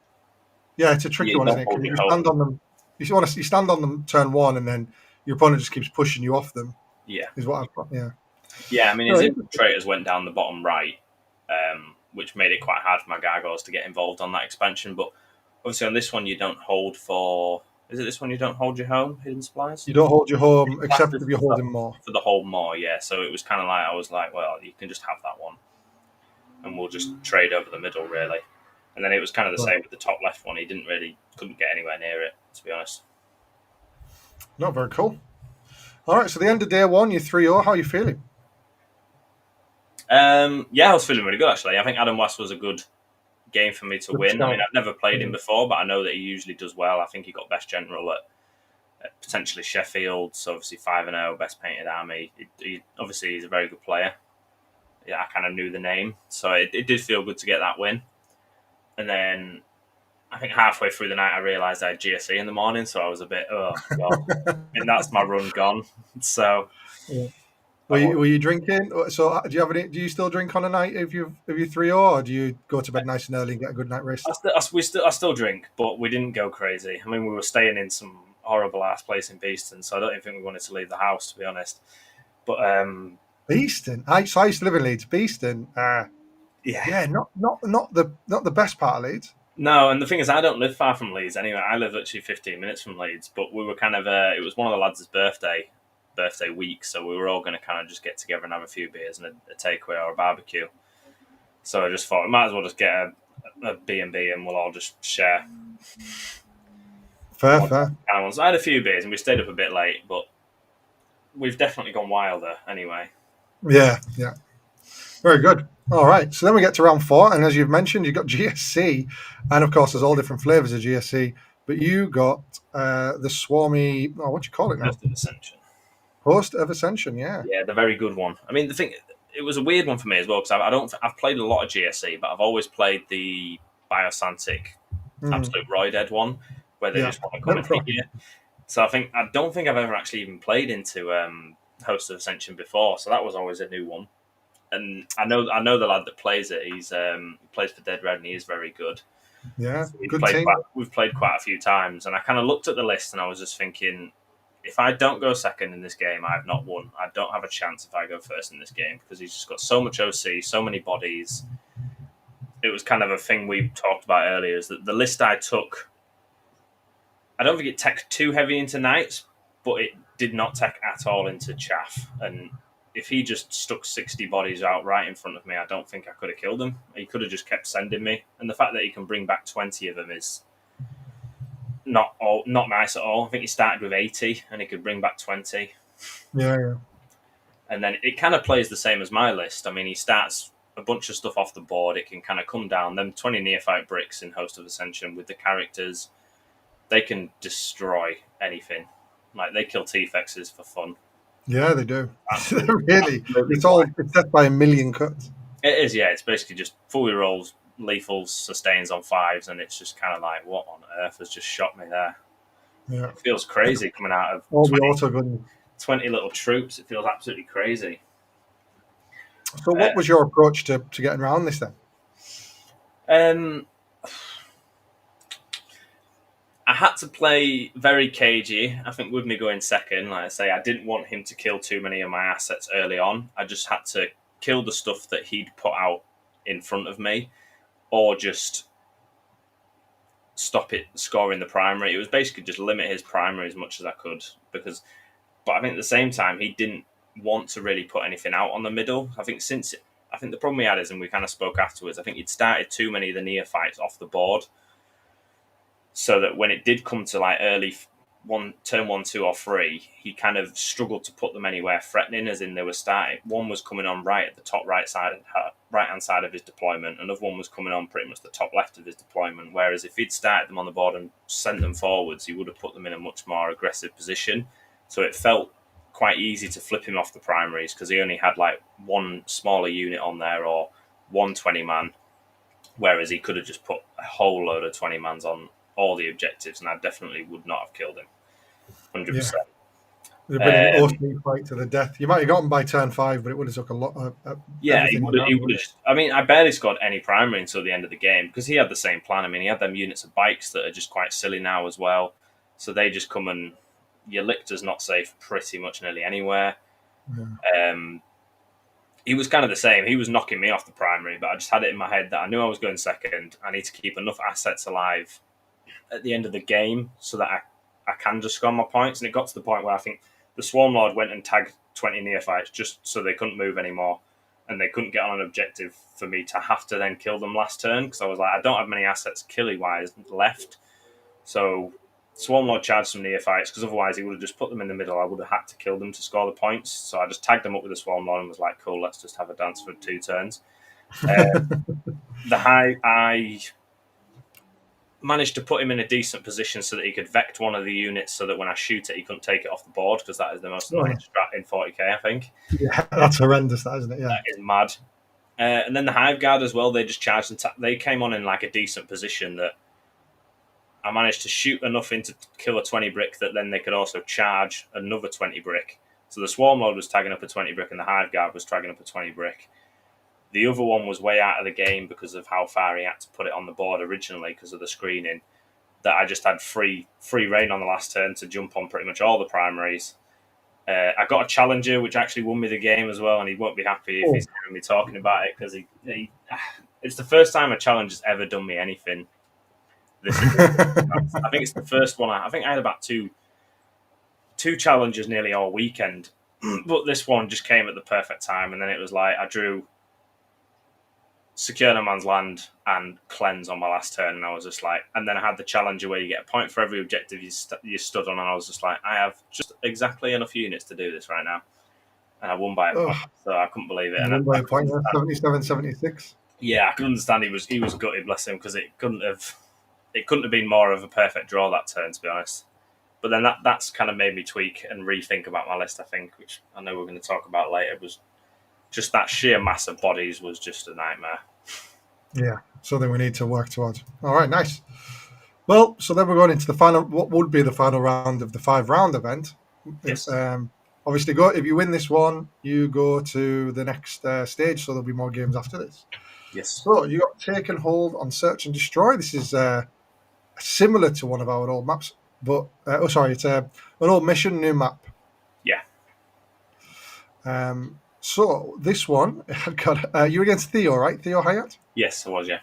yeah, it's a tricky one, isn't it? Because you stand on them, you stand on them turn one, and then your opponent just keeps pushing you off them. Yeah, is what I've got. Yeah. Yeah, I mean, his infiltrators went down the bottom right, which made it quite hard for my gargoyles to get involved on that expansion. But obviously, on this one, you don't hold for. Is it this one you don't hold your home hidden supplies? You don't hold your home except if you're holding more. For the hold more, yeah. So it was kind of like I was like, well, you can just have that one, and we'll just trade over the middle, really. And then it was kind of the same with the top left one. He couldn't get anywhere near it, to be honest. Not very cool. All right, so the end of day one, you're 3-0. How are you feeling? Yeah, I was feeling really good actually. I think Adam West was a good game for me to win. I mean, I've never played him before, but I know that he usually does well. I think he got best general at potentially Sheffield, so obviously 5-0, best painted army. Obviously he's a very good player. Yeah, I kind of knew the name, so it did feel good to get that win. And then I think halfway through the night I realised I had GSE in the morning, so I was a bit, oh god, and that's my run gone. So. Yeah. Were you drinking? So do you have any? Do you still drink on a night if you 3-0, or do you go to bed nice and early and get a good night rest? I still drink, but we didn't go crazy. I mean, we were staying in some horrible ass place in Beeston, so I don't even think we wanted to leave the house, to be honest. But Beeston, I used to live in Leeds. Beeston, yeah, not the best part of Leeds. No, and the thing is, I don't live far from Leeds anyway. I live actually 15 minutes from Leeds, but we were kind of it was one of the lads' birthday week, so we were all going to kind of just get together and have a few beers and a takeaway or a barbecue. So I just thought we might as well just get a B&B and we'll all just share. Fair. So I had a few beers and we stayed up a bit late, but we've definitely gone wilder anyway. Yeah. Very good. All right, so then we get to round 4, and as you've mentioned, you've got GSC, and of course, there's all different flavors of GSC. But you got the Swarmy. Oh, what do you call it now? Host of Ascension. Host of Ascension, yeah. Yeah, the very good one. I mean, the thing, it was a weird one for me as well because I've played a lot of GSC, but I've always played the Biosantic Absolute Roy Dead one, where they just want to come and hit you. So I don't think I've ever actually even played into Host of Ascension before, so that was always a new one. and I know the lad that plays it. He plays for Dead Red, and he is very good. Yeah, So good team. we've played quite a few times, and I kind of looked at the list, and I was just thinking, if I don't go second in this game, I have not won. I don't have a chance if I go first in this game because he's just got so much OC, so many bodies. It was kind of a thing we talked about earlier. Is that the list I took? I don't think it teched too heavy into knights, but it did not tech at all into chaff. And if he just stuck 60 bodies out right in front of me, I don't think I could have killed him. He could have just kept sending me. And the fact that he can bring back 20 of them is not nice at all. I think he started with 80 and he could bring back 20. Yeah. And then it kind of plays the same as my list. I mean, he starts a bunch of stuff off the board. It can kind of come down. Them 20 neophyte bricks in Host of Ascension with the characters, they can destroy anything. Like, they kill T-Fexes for fun. Yeah, they do. Really. It's death by a million cuts. It is, yeah. It's basically just fully rolls, lethals, sustains on 5s, and it's just kind of like, what on earth has just shot me there? Yeah. It feels crazy coming out of all the auto gun. 20 little troops. It feels absolutely crazy. So what was your approach to getting around this then? I had to play very cagey. I think with me going second, like I say, I didn't want him to kill too many of my assets early on. I just had to kill the stuff that he'd put out in front of me, or just stop it scoring the primary. It was basically just limit his primary as much as I could. But I think at the same time, he didn't want to really put anything out on the middle. I think the problem we had is, and we kind of spoke afterwards, I think he'd started too many of the neophytes off the board. So that when it did come to like early turn 1, 2, or 3, he kind of struggled to put them anywhere threatening, as in they were starting. One was coming on right at the top right hand side of his deployment. Another one was coming on pretty much the top left of his deployment. Whereas if he'd started them on the board and sent them forwards, he would have put them in a much more aggressive position. So it felt quite easy to flip him off the primaries because he only had like one smaller unit on there or 120 man, whereas he could have just put a whole load of 20 mans on all the objectives, and I definitely would not have killed him. 100%. Yeah. It would have been an awesome fight to the death. You might have gotten by turn 5, but it would have took a lot. Yeah, he would have. I mean, I barely scored any primary until the end of the game because he had the same plan. I mean, he had them units of bikes that are just quite silly now as well. So they just come and your lictor's not safe pretty much nearly anywhere. Yeah. He was kind of the same. He was knocking me off the primary, but I just had it in my head that I knew I was going second. I need to keep enough assets alive at the end of the game so that I can just score my points. And it got to the point where I think the Swarm Lord went and tagged 20 neophytes just so they couldn't move anymore and they couldn't get on an objective for me to have to then kill them last turn, because I was like, I don't have many assets killy-wise left. So Swarm Lord charged some neophytes because otherwise he would have just put them in the middle. I would have had to kill them to score the points. So I just tagged them up with the Swarm Lord and was like, cool, let's just have a dance for 2 turns. I managed to put him in a decent position so that he could vect one of the units so that when I shoot it, he couldn't take it off the board, because that is the most annoying strat in 40k, I think. Yeah, that's horrendous, that, isn't it? Yeah. That is mad. And then the Hive Guard as well, they just charged and they came on in like a decent position that I managed to shoot enough in to kill a 20 brick that then they could also charge another 20 brick. So the Swarm Lord was tagging up a 20 brick and the Hive Guard was tagging up a 20 brick. The other one was way out of the game because of how far he had to put it on the board originally because of the screening, that I just had free reign on the last turn to jump on pretty much all the primaries. I got a challenger, which actually won me the game as well, and he won't be happy if he's hearing me talking about it because it's the first time a challenger's ever done me anything. I think it's the first one. I think I had about two challenges nearly all weekend, but this one just came at the perfect time, and then it was like I drew Secure No Man's Land and Cleanse on my last turn, and I was just like, and then I had the challenger where you get a point for every objective you stood on, and I was just like, I have just exactly enough units to do this right now, and I won by a point, so I couldn't believe it. Won by a point, 77-76. Yeah, I can understand he was gutted, bless him, because it couldn't have been more of a perfect draw that turn, to be honest. But then that's kind of made me tweak and rethink about my list, I think, which I know we're going to talk about later. Was just that sheer mass of bodies was just a nightmare. Yeah, something we need to work towards. All right, nice. Well, so then we're going into the final, what would be the final round of the 5-round event. Yes. obviously go. If you win this one, you go to the next stage. So there'll be more games after this. Yes. So you got Taken Hold on Search and Destroy. This is similar to one of our old maps, but it's an old mission, new map. Yeah. So this one, God, you're against Theo, right? Theo Hayat. Yes, I was. Yeah.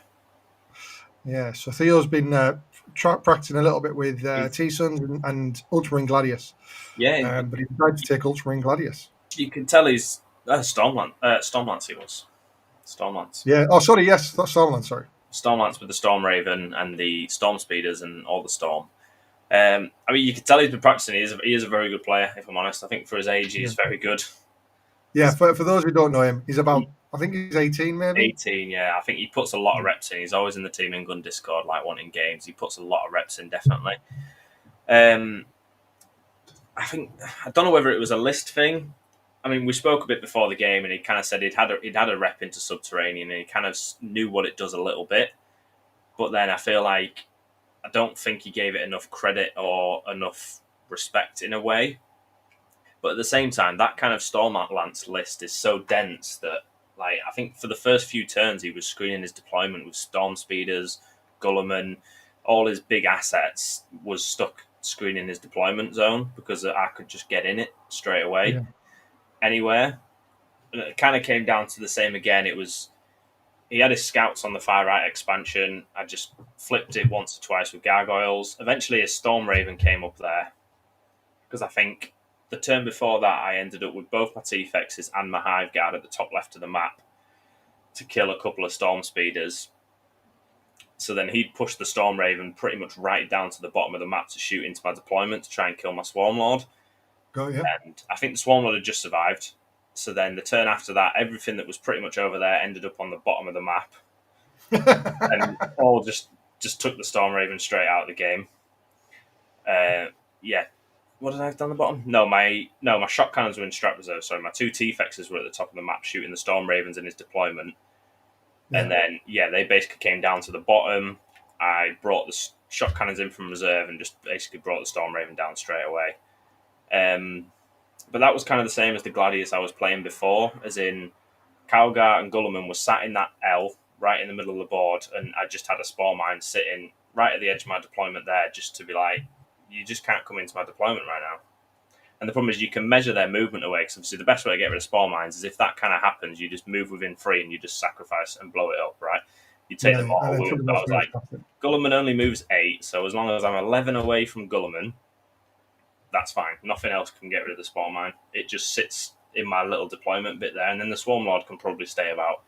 Yeah. So Theo's been practicing a little bit with He's- T-Suns and Ultramarine Gladius, yeah. but he decided to take Ultramarine Gladius. You can tell he's Stormlance. He was Stormlance. Yeah. Oh, sorry. Yes, that's Stormland. Sorry. Stormlance with the Storm Raven and the Storm Speeders and all the Storm. I mean, you can tell he's been practicing. He is a very good player, if I'm honest. I think for his age, he is very good. Yeah. For those who don't know him, he's about. I think he's 18, maybe. 18, yeah. I think he puts a lot of reps in. He's always in the Team England Discord, like wanting games. He puts a lot of reps in, definitely. I don't know whether it was a list thing. I mean, we spoke a bit before the game, and he kind of said he'd had a rep into Subterranean, and he kind of knew what it does a little bit. But then I feel like I don't think he gave it enough credit or enough respect in a way. But at the same time, that kind of Stormlance list is so dense that, like, I think for the first few turns he was screening his deployment with Storm Speeders, Gulliman, all his big assets was stuck screening his deployment zone because I could just get in it straight away, anywhere. And it kind of came down to the same again. It was he had his scouts on the far right expansion. I just flipped it once or twice with gargoyles. Eventually, a Storm Raven came up there because I think the turn before that I ended up with both my T-Fexes and my Hive Guard at the top left of the map to kill a couple of Storm Speeders. So then he'd push the Storm Raven pretty much right down to the bottom of the map to shoot into my deployment to try and kill my Swarm Lord. And I think the Swarm Lord had just survived. So then the turn after that, everything that was pretty much over there ended up on the bottom of the map. And all just took the Storm Raven straight out of the game. Yeah. What did I have done on the bottom? No, my shot cannons were in strat reserve. Sorry, my two T-Fexes were at the top of the map shooting the Storm Ravens in his deployment. And then, they basically came down to the bottom. I brought the shot cannons in from reserve and just basically brought the Storm Raven down straight away. But that was kind of the same as the Gladius I was playing before, as in Calgar and Gulliman were sat in that L right in the middle of the board, and I just had a Spore Mine sitting right at the edge of my deployment there just to be like, you just can't come into my deployment right now. And the problem is you can measure their movement away, because obviously the best way to get rid of Spore Mines is if that kind of happens, you just move within 3 and you just sacrifice and blow it up, right? You take them all wounds. But I was like, Gulliman only moves 8, so as long as I'm 11 away from Gulliman, that's fine. Nothing else can get rid of the Spore Mine. It just sits in my little deployment bit there, and then the Swarm Lord can probably stay about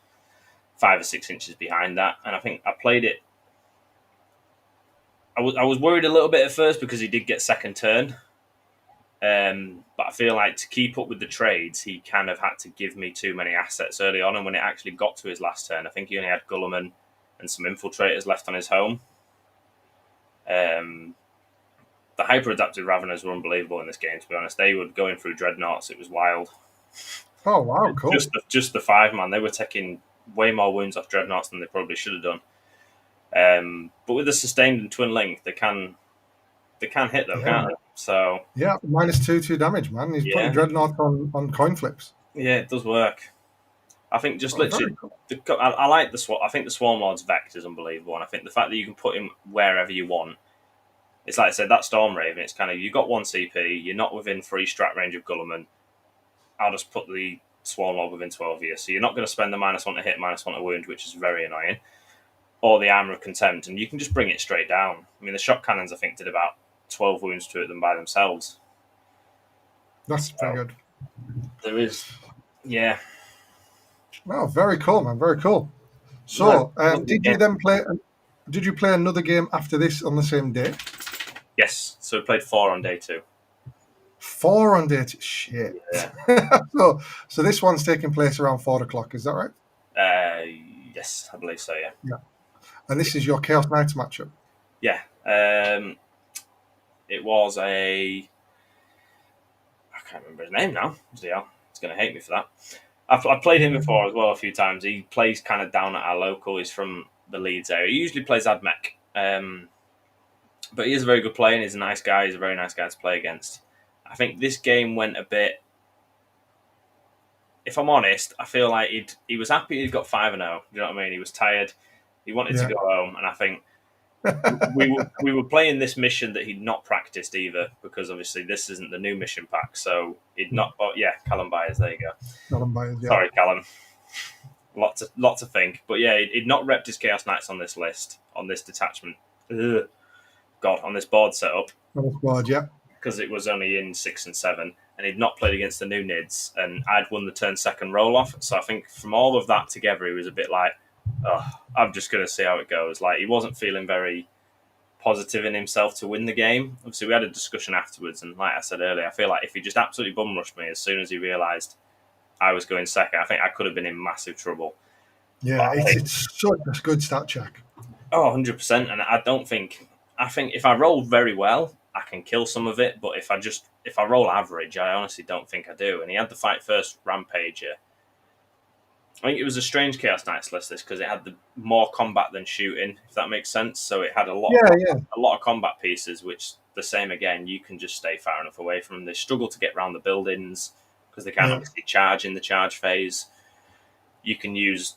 5 or 6 inches behind that. And I think I played it. I was worried a little bit at first because he did get second turn. But I feel like to keep up with the trades, he kind of had to give me too many assets early on. And when it actually got to his last turn, I think he only had Gulliman and some infiltrators left on his home. The hyper-adaptive Raveners were unbelievable in this game, to be honest. They were going through Dreadnoughts. It was wild. Oh, wow, cool. Just the 5-man. They were taking way more wounds off Dreadnoughts than they probably should have done. But with the sustained and twin link, they can hit them, can't they? So yeah, -2 damage, man. He's putting Dreadnought on coin flips. Yeah, it does work. I think just literally, cool. I like the Swarm. I think the Swarm Lord's Vex is unbelievable, and I think the fact that you can put him wherever you want. It's like I said, that Storm Raven. It's kind of you got 1 CP. You're not within 3 strat range of Gulliman. I'll just put the Swarm Lord within 12 years. So you're not going to spend the -1 to hit, -1 to wound, which is very annoying. Or the Armour of Contempt, and you can just bring it straight down. I mean, the shot cannons I think did about 12 wounds to them by themselves. That's pretty good. There is, yeah. Wow, very cool, man. Very cool. So, did you then play? Did you play another game after this on the same day? Yes. So we played 4 on day 2. 4 on day 2. Shit. Yeah. so this one's taking place around 4 o'clock. Is that right? Yes, I believe so. Yeah. Yeah. And this is your Chaos Knights matchup. Yeah. It was I can't remember his name now. Yeah, he's going to hate me for that. I've played him before as well a few times. He plays kind of down at our local. He's from the Leeds area. He usually plays Admech. But he is a very good player and he's a nice guy. He's a very nice guy to play against. I think this game went a bit if I'm honest, I feel like he was happy he'd got 5-0. You know what I mean? He was tired. He wanted to Yeah. go home, and I think we were playing this mission that he'd not practiced either, because obviously this isn't the new mission pack. So he'd not. Oh yeah, Callum Byers. There you go. Callum Byers, yeah. Sorry, Callum. Lot to think, but yeah, he'd not repped his Chaos Knights on this list, on this detachment. Ugh. God, on this board setup, On the squad, yeah. because it was only in 6 and 7, and he'd not played against the new Nids, and I'd won the turn second roll off. So I think from all of that together, he was a bit like, oh, I'm just going to see how it goes. Like, he wasn't feeling very positive in himself to win the game. Obviously, we had a discussion afterwards, and like I said earlier, I feel like if he just absolutely bum rushed me as soon as he realised I was going second, I think I could have been in massive trouble. Yeah, it's such a good stat check. Oh, 100%. And I think if I roll very well, I can kill some of it. But if I roll average, I honestly don't think I do. And he had the fight first Rampager. I think it was a strange Chaos Knights list, this, because it had the more combat than shooting, if that makes sense. So it had a lot of combat pieces, which the same again, you can just stay far enough away from them. They struggle to get around the buildings because they can't obviously charge in the charge phase. You can use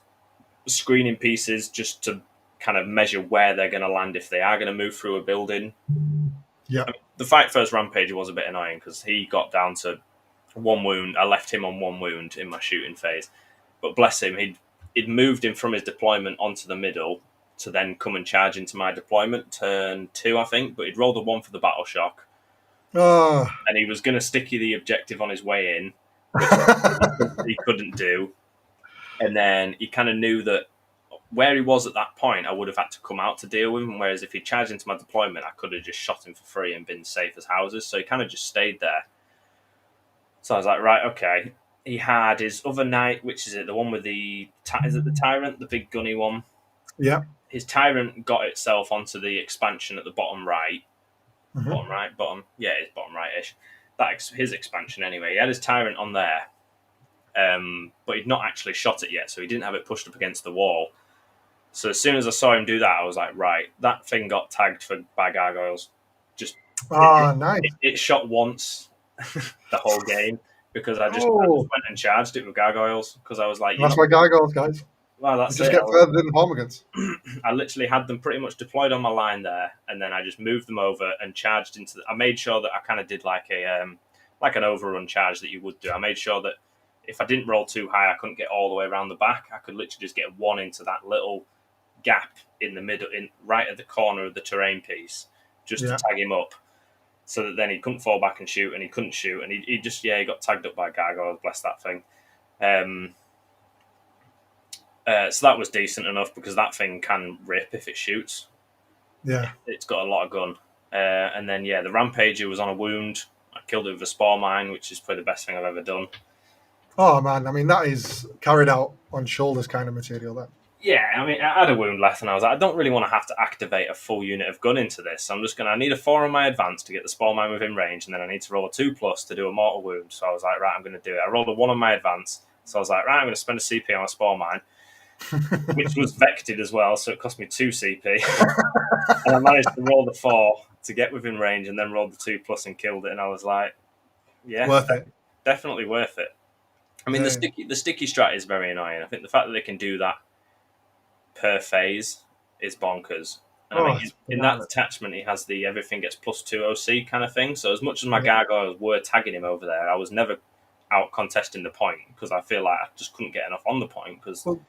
screening pieces just to kind of measure where they're going to land if they are going to move through a building. Yeah. I mean, the fight first Rampager was a bit annoying because he got down to 1 wound. I left him on 1 wound in my shooting phase. But bless him, he'd moved him from his deployment onto the middle to then come and charge into my deployment, turn 2, I think. But he'd rolled a 1 for the battle shock. Oh. And he was going to sticky the objective on his way in, which he couldn't do. And then he kind of knew that where he was at that point, I would have had to come out to deal with him. Whereas if he charged into my deployment, I could have just shot him for free and been safe as houses. So he kind of just stayed there. So I was like, right, okay. He had his other knight, which is it, the one with is it the Tyrant, the big gunny one? Yeah. His Tyrant got itself onto the expansion at the bottom right. Mm-hmm. Yeah, it's bottom right-ish. That's his expansion anyway. He had his Tyrant on there, but he'd not actually shot it yet, so he didn't have it pushed up against the wall. So as soon as I saw him do that, I was like, right, that thing got tagged by gargoyles. Nice. It shot once the whole game. Because I just went and charged it with gargoyles because I was like, that's my gargoyles, guys. Well, that's just get further than Hormigans. I literally had them pretty much deployed on my line there, and then I just moved them over and charged into. I made sure that I kind of did like an overrun charge that you would do. I made sure that if I didn't roll too high, I couldn't get all the way around the back. I could literally just get 1 into that little gap in the middle, right at the corner of the terrain piece, just to tag him up. So that then he couldn't fall back and shoot, and he couldn't shoot, and he got tagged up by gargoyles. Bless that thing. So that was decent enough because that thing can rip if it shoots. Yeah, it's got a lot of gun. And then the Rampager was on a wound. I killed it with a spore mine, which is probably the best thing I've ever done. Oh man, I mean that is carried out on shoulders kind of material. That. Yeah, I mean, I had a wound left, and I was like, I don't really want to have to activate a full unit of gun into this. So I need a 4 on my advance to get the spore mine within range, and then I need to roll a 2+ to do a mortal wound. So I was like, right, I'm going to do it. I rolled a 1 on my advance, so I was like, right, I'm going to spend a CP on a spore mine, which was vected as well, so it cost me 2 CP. And I managed to roll the 4 to get within range, and then rolled the 2+ and killed it. And I was like, yeah, worth it. Definitely worth it. I mean, the sticky strat is very annoying. I think the fact that they can do that per phase is bonkers. And I mean, in that detachment, he has the everything gets +2 OC kind of thing. So as much as my gargoyles were tagging him over there, I was never out contesting the point because I feel like I just couldn't get enough on the point because of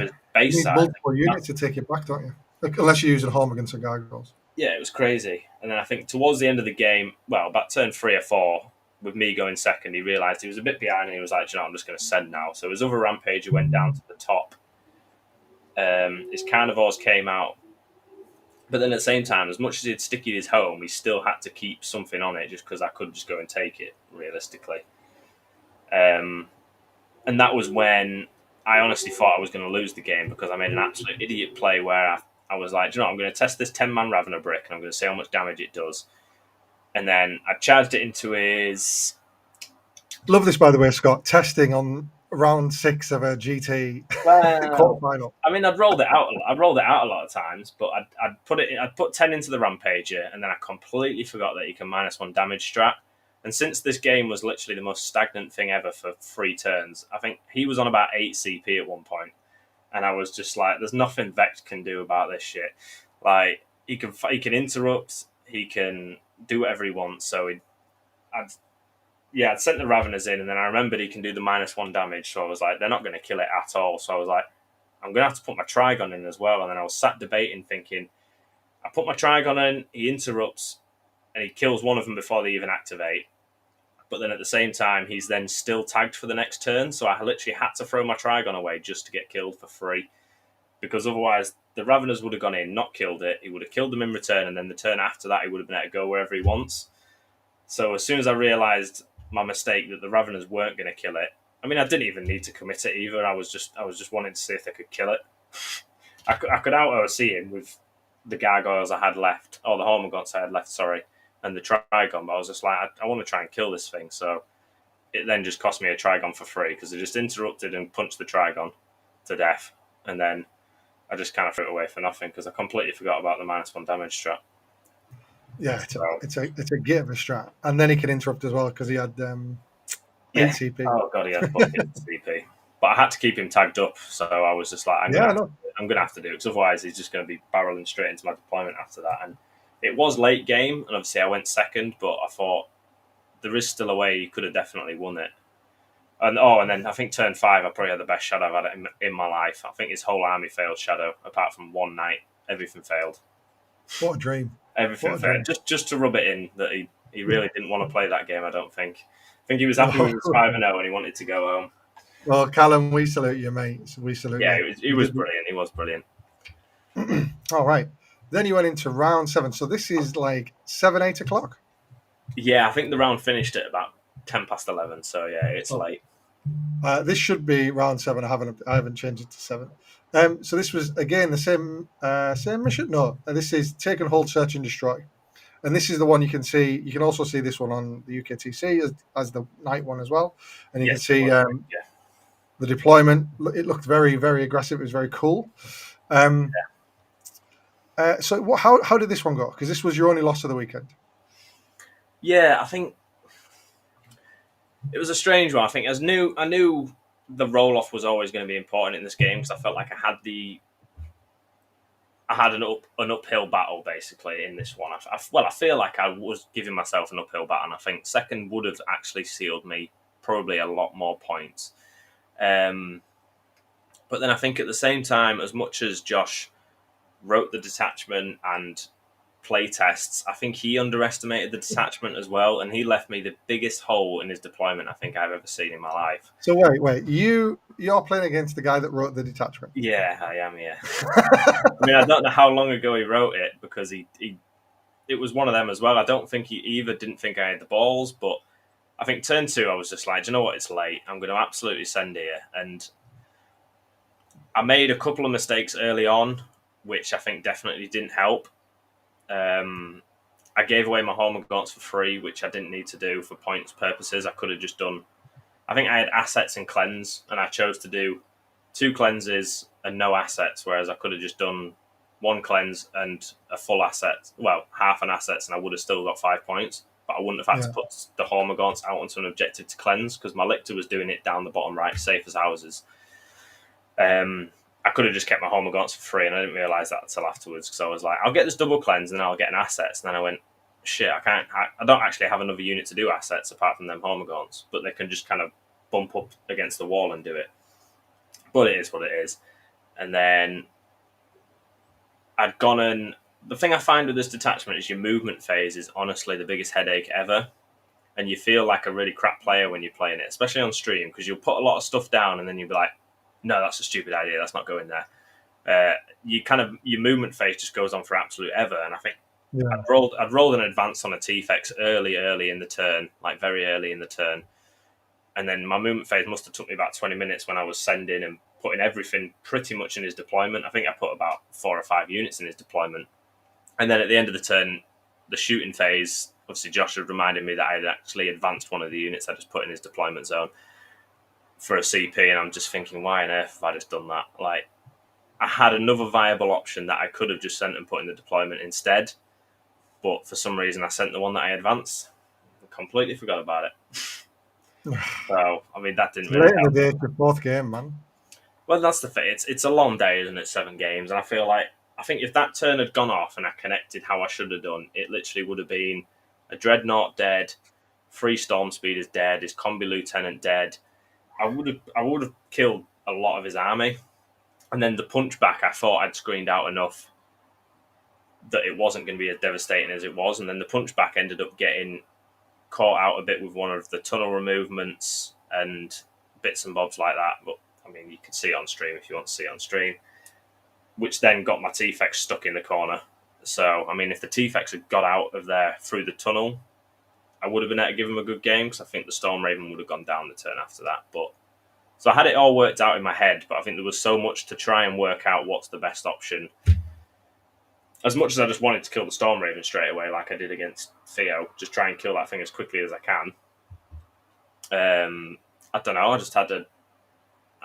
his base you need side. multiple units to take it back, don't you? Unless you're using Hormigans or gargoyles. Yeah, it was crazy. And then I think towards the end of the game, well, about turn 3 or 4, with me going second, he realised he was a bit behind and he was like, I'm just going to send now. So his other Rampager went down to the top. His carnivores came out, but then at the same time, as much as he'd stickied his home, he still had to keep something on it just because I could just go and take it realistically. And that was when I honestly thought I was going to lose the game because I made an absolute idiot play where I was like, I'm going to test this 10-man Ravener brick and I'm going to see how much damage it does. And then I charged it into his. Love this, by the way, Scott. Testing on round 6 of a GT quarterfinal. I mean, I'd rolled it out a lot of times, but I'd put 10 into the Rampager, and then I completely forgot that you can -1 damage strat. And since this game was literally the most stagnant thing ever for 3 turns, I think he was on about 8 CP at one point, and I was just like, "There's nothing Vex can do about this shit." Like he can interrupt, he can do whatever he wants. So I'd sent the Raveners in, and then I remembered he can do the -1 damage. So I was like, they're not going to kill it at all. So I was like, I'm going to have to put my Trigon in as well. And then I was sat debating, thinking, I put my Trigon in, he interrupts, and he kills one of them before they even activate. But then at the same time, he's then still tagged for the next turn. So I literally had to throw my Trigon away just to get killed for free. Because otherwise, the Raveners would have gone in, not killed it. He would have killed them in return. And then the turn after that, he would have been able to go wherever he wants. So as soon as I realised my mistake that the Raveners weren't going to kill it, I mean, I didn't even need to commit it either. I was just wanting to see if they could kill it. I could out OC him with the gargoyles I had left, or the Hormagaunts I had left, sorry, and the Trigon, but I was just like, I want to try and kill this thing. So it then just cost me a Trigon for free because it just interrupted and punched the Trigon to death. And then I just kind of threw it away for nothing because I completely forgot about the -1 damage strat. Yeah, it's a git of a strat. And then he can interrupt as well because he had 8 CP. Oh god, he had fucking CP. But I had to keep him tagged up, so I was just like, I'm gonna have to do it because otherwise he's just going to be barreling straight into my deployment after that. And it was late game, and obviously I went second, but I thought there is still a way you could have definitely won it. And then I think turn 5, I probably had the best shadow I've had in my life. I think his whole army failed shadow, apart from one knight. Everything failed. What a dream! Everything failed. Just to rub it in that he really didn't want to play that game. I don't think. I think he was happy with his 5-0 and he wanted to go home. Well, Callum, we salute you, mate. We salute you. Yeah, he was brilliant. He was brilliant. All right. Then you went into round 7. So this is like 7, 8 o'clock? Yeah, I think the round finished at about 10 past 11. So yeah, it's late. This should be round 7. I haven't changed it to 7. So this was again the same mission. No, this is take and hold, search and destroy, and this is the one you can see. You can also see this one on the UKTC as the night one as well, and you can see the deployment. It looked very, very aggressive. It was very cool. So how did this one go? Because this was your only loss of the weekend. Yeah, I think it was a strange one. I think I knew the roll off was always going to be important in this game because I felt like I had an uphill battle basically in this one. I feel like I was giving myself an uphill battle, and I think second would have actually sealed me probably a lot more points. But then I think at the same time, as much as Josh wrote the detachment and play tests, I think he underestimated the detachment as well, and he left me the biggest hole in his deployment I think I've ever seen in my life. So wait, you're playing against the guy that wrote the detachment? Yeah, I am. Yeah. I mean, I don't know how long ago he wrote it because it was one of them as well. I don't think he either didn't think I had the balls, but I think turn 2 I was just like, do you know what? It's late. I'm going to absolutely send here, and I made a couple of mistakes early on, which I think definitely didn't help. I gave away my Hormagaunts for free, which I didn't need to do for points purposes. I could have just done. I think I had assets and cleanse, and I chose to do 2 cleanses and no assets, whereas I could have just done 1 cleanse and a full asset. Well, half an assets, and I would have still got 5 points, but I wouldn't have had to put the Hormagaunts out onto an objective to cleanse because my Lictor was doing it down the bottom right, safe as houses. I could have just kept my Hormagaunts for free, and I didn't realise that until afterwards because I was like, I'll get this double cleanse and then I'll get an assets. And then I went, shit, I don't actually have another unit to do assets apart from them Hormagaunts, but they can just kind of bump up against the wall and do it. But it is what it is. And then I'd gone and the thing I find with this detachment is your movement phase is honestly the biggest headache ever. And you feel like a really crap player when you're playing it, especially on stream, because you'll put a lot of stuff down and then you'll be like, no, that's a stupid idea. That's not going there. Your movement phase just goes on for absolute ever. And I think I'd rolled an advance on a T-Fex early in the turn, like very early in the turn. And then my movement phase must have took me about 20 minutes when I was sending and putting everything pretty much in his deployment. I think I put about 4 or 5 units in his deployment. And then at the end of the turn, the shooting phase, obviously Josh had reminded me that I had actually advanced one of the units I just put in his deployment zone for a CP, and I'm just thinking, why on earth have I just done that? Like, I had another viable option that I could have just sent and put in the deployment instead, but for some reason I sent the one that I advanced. completely forgot about it. So, I mean, that didn't really Late in the help. day, it's your fourth game, man. Well, that's the thing. It's a long day, isn't it? 7 games, and I think if that turn had gone off and I connected how I should have done, it literally would have been a Dreadnought dead, 3 Storm Speeders dead, his Combi Lieutenant dead. I would have killed a lot of his army, and then the punchback I thought I'd screened out enough that it wasn't going to be as devastating as it was, and then the punchback ended up getting caught out a bit with one of the tunnel removements and bits and bobs like that. But I mean, you can see it on stream if you want to see it on stream, which then got my T-Fex stuck in the corner. So, I mean, if the T-Fex had got out of there through the tunnel, I would have been able to give him a good game because I think the Storm Raven would have gone down the turn after that. But so I had it all worked out in my head, but I think there was so much to try and work out what's the best option. As much as I just wanted to kill the Storm Raven straight away, like I did against Theo, just try and kill that thing as quickly as I can. I don't know.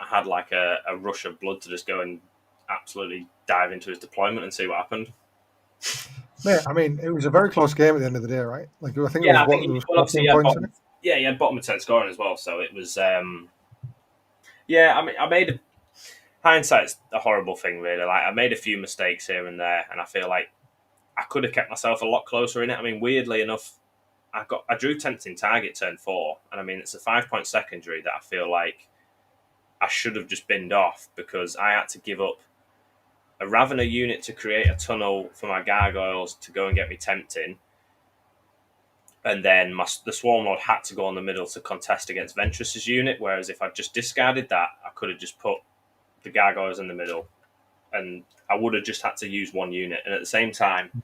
I had like a rush of blood to just go and absolutely dive into his deployment and see what happened. Mate, I mean, it was a very close game at the end of the day, right? Like, I think Yeah, it was, there was 14 he had points in it. he had bottom of 10 scoring as well. So it was, yeah. I mean, I made hindsight's a horrible thing, really. Like I made a few mistakes here and there, and I feel like I could have kept myself a lot closer in it. I mean, weirdly enough, I drew tempting target turn 4, and I mean it's a 5-point secondary that I feel like I should have just binned off because I had to give up a Ravener unit to create a tunnel for my gargoyles to go and get me tempting, and then the Swarm Lord had to go on the middle to contest against Ventress's unit. Whereas if I just discarded that, I could have just put the gargoyles in the middle, and I would have just had to use one unit. And at the same time,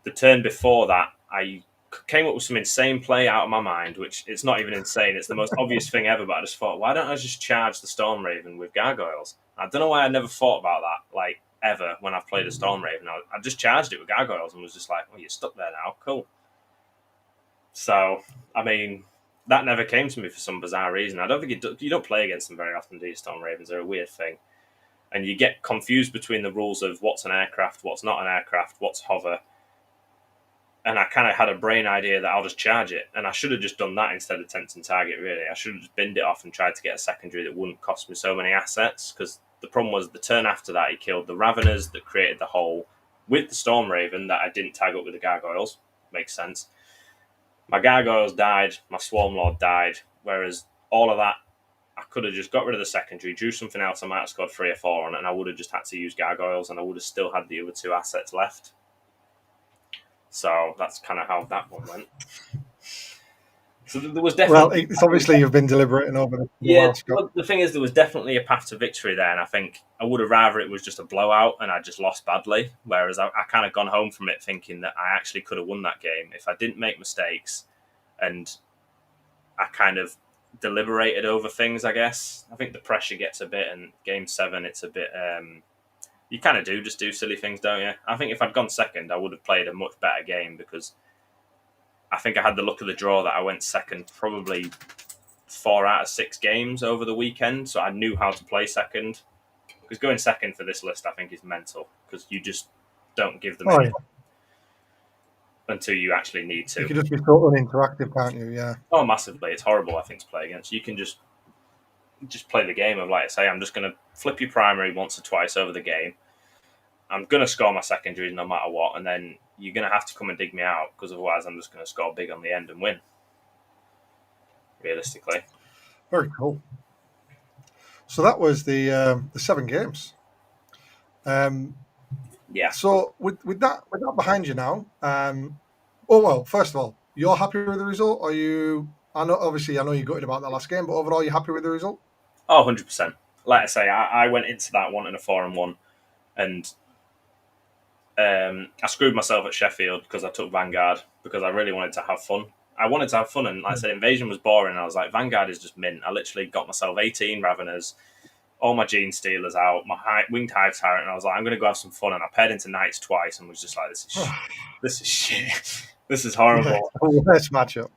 the turn before that, I came up with some insane play out of my mind, which it's not even insane. It's the most obvious thing ever, but I just thought, why don't I just charge the Storm Raven with gargoyles? I don't know why I never thought about that, like, ever, when I've played a Storm Raven. I just charged it with gargoyles and was just like, well, you're stuck there now. Cool. So, I mean, that never came to me for some bizarre reason. I don't think you don't play against them very often, do you, Storm Ravens? They're a weird thing. And you get confused between the rules of what's an aircraft, what's not an aircraft, what's hover. And I kind of had a brain idea that I'll just charge it. And I should have just done that instead of tempting target, really. I should have just binned it off and tried to get a secondary that wouldn't cost me so many assets. Because the problem was the turn after that, he killed the Raveners that created the hole with the Storm Raven that I didn't tag up with the Gargoyles. Makes sense. My Gargoyles died, my Swarm Lord died. Whereas all of that, I could have just got rid of the secondary, drew something else, I might have scored 3 or 4 on it, and I would have just had to use Gargoyles, and I would have still had the other 2 assets left. So that's kind of how that one went. So there was definitely... Well, it's obviously you've been deliberating over this. Yeah, well, the thing is, there was definitely a path to victory there, and I think I would have rather it was just a blowout and I just lost badly, whereas I kind of gone home from it thinking that I actually could have won that game if I didn't make mistakes and I kind of deliberated over things, I guess. I think the pressure gets a bit, and Game 7, it's a bit... you kind of just do silly things, don't you? I think if I'd gone second, I would have played a much better game because I think I had the luck of the draw that I went second probably 4 out of 6 games over the weekend, so I knew how to play second. Because going second for this list, I think, is mental because you just don't give them any until you actually need to. You can just be so uninteractive, can't you? Yeah. Oh, massively. It's horrible, I think, to play against. You can just play the game of, like I say, I'm just going to flip your primary once or twice over the game. I'm going to score my secondaries no matter what, and then you're going to have to come and dig me out because otherwise I'm just going to score big on the end and win. Realistically. Very cool. So that was the 7 games. Yeah. So with that behind you now, well, first of all, you're happy with the result? Are you? I know you're gutted about that last game, but overall, you're happy with the result? Oh, 100%. Like I say, I went into that wanting a 4-1, and I screwed myself at Sheffield because I took Vanguard because I really wanted to have fun. I wanted to have fun, and like I said, Invasion was boring. I was like, Vanguard is just mint. I literally got myself 18 Raveners, all my Gene Stealers out, my Winged Hive Tyrant, and I was like, I'm going to go have some fun. And I paired into Knights twice and was just like, this is shit. This is horrible. Worst matchup.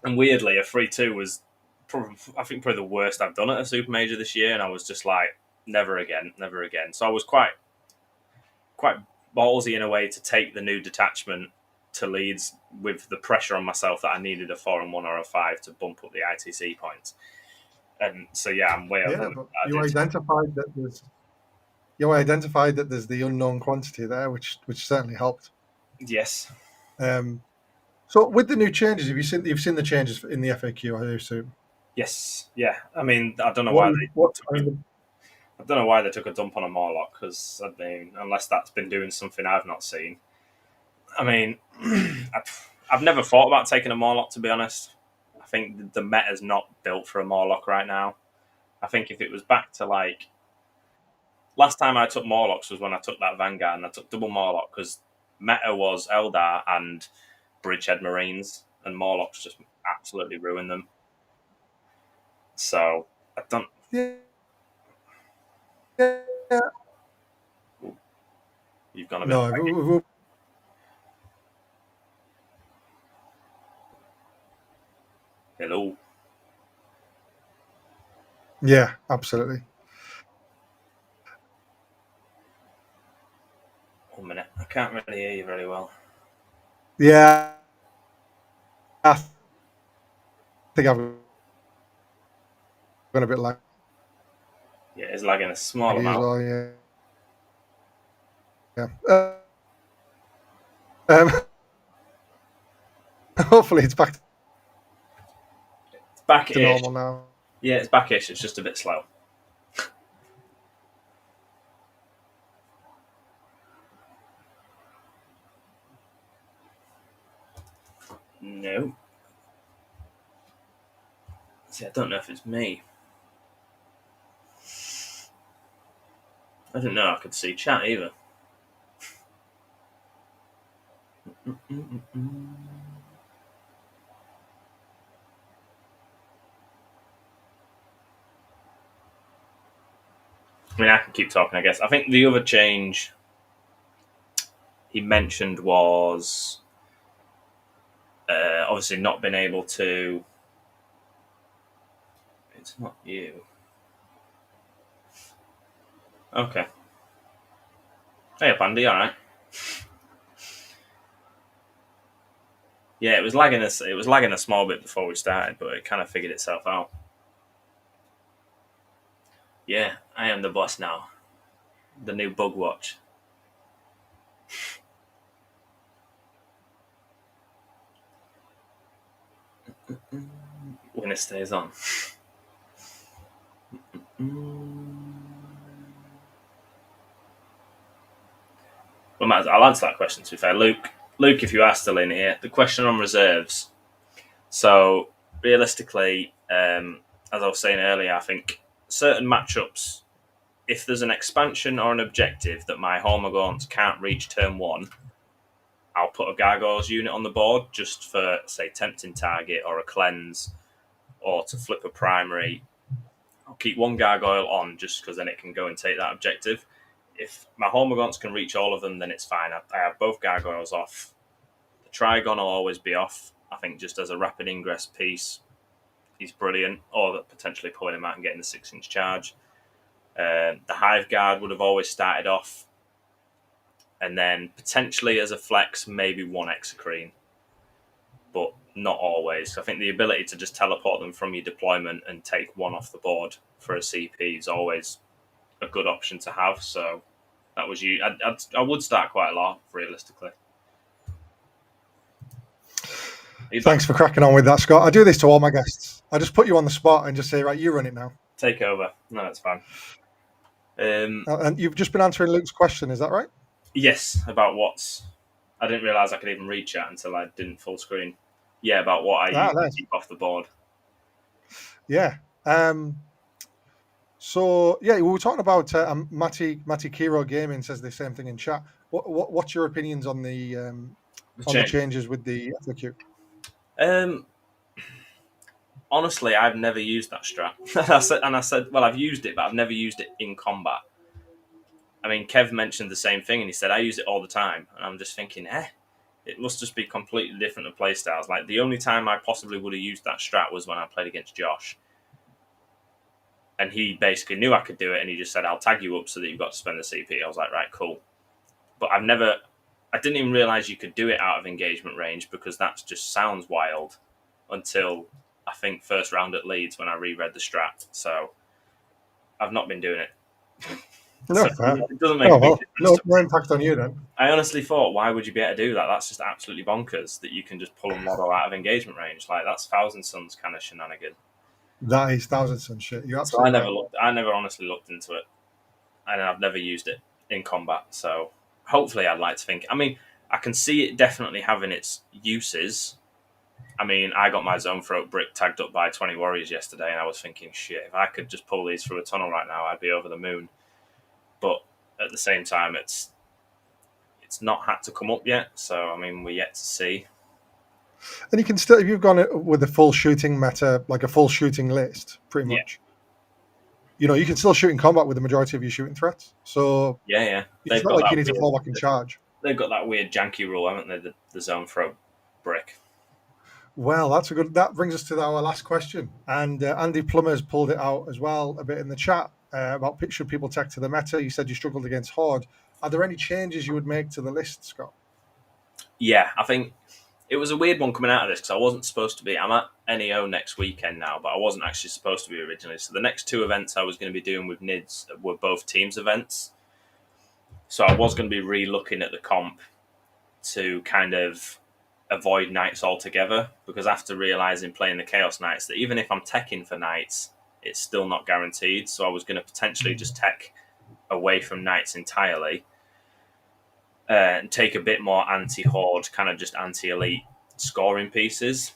And weirdly, a 3-2 was probably the worst I've done at a Super Major this year, and I was just like, never again. So I was quite ballsy in a way to take the new detachment to Leeds with the pressure on myself that I needed a 4-1 or a 5 to bump up the ITC points. And so yeah, I'm way over Yeah, the but I did. you identified that there's the unknown quantity there, which certainly helped. Yes. So with the new changes, you've seen the changes in the FAQ, I assume. Yes. Yeah. I mean, I don't know What why is what? I mean, I don't know why they took a dump on a Morlock, because I mean, unless that's been doing something I've not seen. I mean, I've never thought about taking a Morlock, to be honest. I think the meta's not built for a Morlock right now. I think if it was back to like last time I took Morlocks was when I took that Vanguard and I took double Morlock because meta was Eldar and Bridgehead Marines, and Morlocks just absolutely ruined them. So I don't. yeah, yeah. You've gone a bit. No, Hello. yeah, absolutely. 1 minute. I can't really hear you very well. Yeah, I think I've gone a bit laggy Yeah, it's lagging a small as amount. well. Yeah, yeah. Um, hopefully, it's back It's to back-ish. normal now. Yeah, it's back-ish. It's just a bit slow. No. See, I don't know if it's me. I didn't know I could see chat either. I mean, I can keep talking, I guess. I think the other change he mentioned was obviously not being able to. It's not you. Okay. Hey, up, Andy. All right. Yeah, it was lagging. It was lagging a small bit before we started, but it kind of figured itself out. Yeah, I am the boss now. The new bug watch. When it stays on. Well, Matt, I'll answer that question, to be fair. Luke, if you are still in here, the question on reserves. So, realistically, as I was saying earlier, I think certain matchups, if there's an expansion or an objective that my Hormagaunts can't reach turn 1, I'll put a Gargoyles unit on the board just for, say, tempting target or a cleanse or to flip a primary. I'll keep one Gargoyle on just because then it can go and take that objective. If my Hormagaunts can reach all of them, then it's fine. I have both Gargoyles off. The Trigon will always be off. I think just as a rapid ingress piece, he's brilliant. Or potentially pulling him out and getting the 6-inch charge. The Hive Guard would have always started off. And then potentially as a flex, maybe one Exocrine. But not always. I think the ability to just teleport them from your deployment and take one off the board for a CP is always a good option to have. So that was you. I would start quite a lot, realistically. Thanks for cracking on with that, Scott. I do this to all my guests. I just put you on the spot and just say, right, you run it now. Take over. No, that's fine. And you've just been answering Luke's question, is that right? Yes, about what's. I didn't realise I could even read chat until I didn't full screen. Yeah, about what I use to keep off the board. Yeah. So yeah, we were talking about Matty Kiro Gaming says the same thing in chat. What's your opinions on the changes with the FAQ? Honestly, I've never used that strat. I said, well, I've used it, but I've never used it in combat. I mean, Kev mentioned the same thing, and he said, I use it all the time. And I'm just thinking, it must just be completely different to playstyles. Like, the only time I possibly would have used that strat was when I played against Josh. And he basically knew I could do it, and he just said, I'll tag you up so that you've got to spend the CP. I was like, right, cool. But I I didn't even realise you could do it out of engagement range because that just sounds wild until I think first round at Leeds when I reread the strat. So I've not been doing it. No, So fair. it doesn't make Oh a big well, difference no, to no me. impact on you then. I honestly thought, why would you be able to do that? That's just absolutely bonkers that you can just pull a model out of engagement range. Like, that's Thousand Suns kind of shenanigan. That is thousands and shit. You're So I absolutely never right. looked. I never honestly looked into it, and I've never used it in combat. So hopefully, I'd like to think. I mean, I can see it definitely having its uses. I mean, I got my zone throat brick tagged up by 20 warriors yesterday, and I was thinking, shit, if I could just pull these through a tunnel right now, I'd be over the moon. But at the same time, it's not had to come up yet. So I mean, we're yet to see. And you can still, if you've gone with a full shooting meta, like a full shooting list, pretty Yeah, much, you can still shoot in combat with the majority of your shooting threats. So yeah, yeah. it's They've not got like that you need to weird. fall back and charge. They've got that weird janky rule, haven't they? The zone throw brick. Well, that brings us to our last question. And Andy Plummer's pulled it out as well a bit in the chat about should people tech to the meta. You said you struggled against Horde. Are there any changes you would make to the list, Scott? Yeah, I think it was a weird one coming out of this because I wasn't supposed to be. I'm at NEO next weekend now, but I wasn't actually supposed to be originally. So the next two events I was going to be doing with NIDS were both teams events. So I was going to be re-looking at the comp to kind of avoid knights altogether because after realizing playing the Chaos Knights that even if I'm teching for knights, it's still not guaranteed. So I was going to potentially just tech away from knights entirely and take a bit more anti-horde, kind of just anti-elite scoring pieces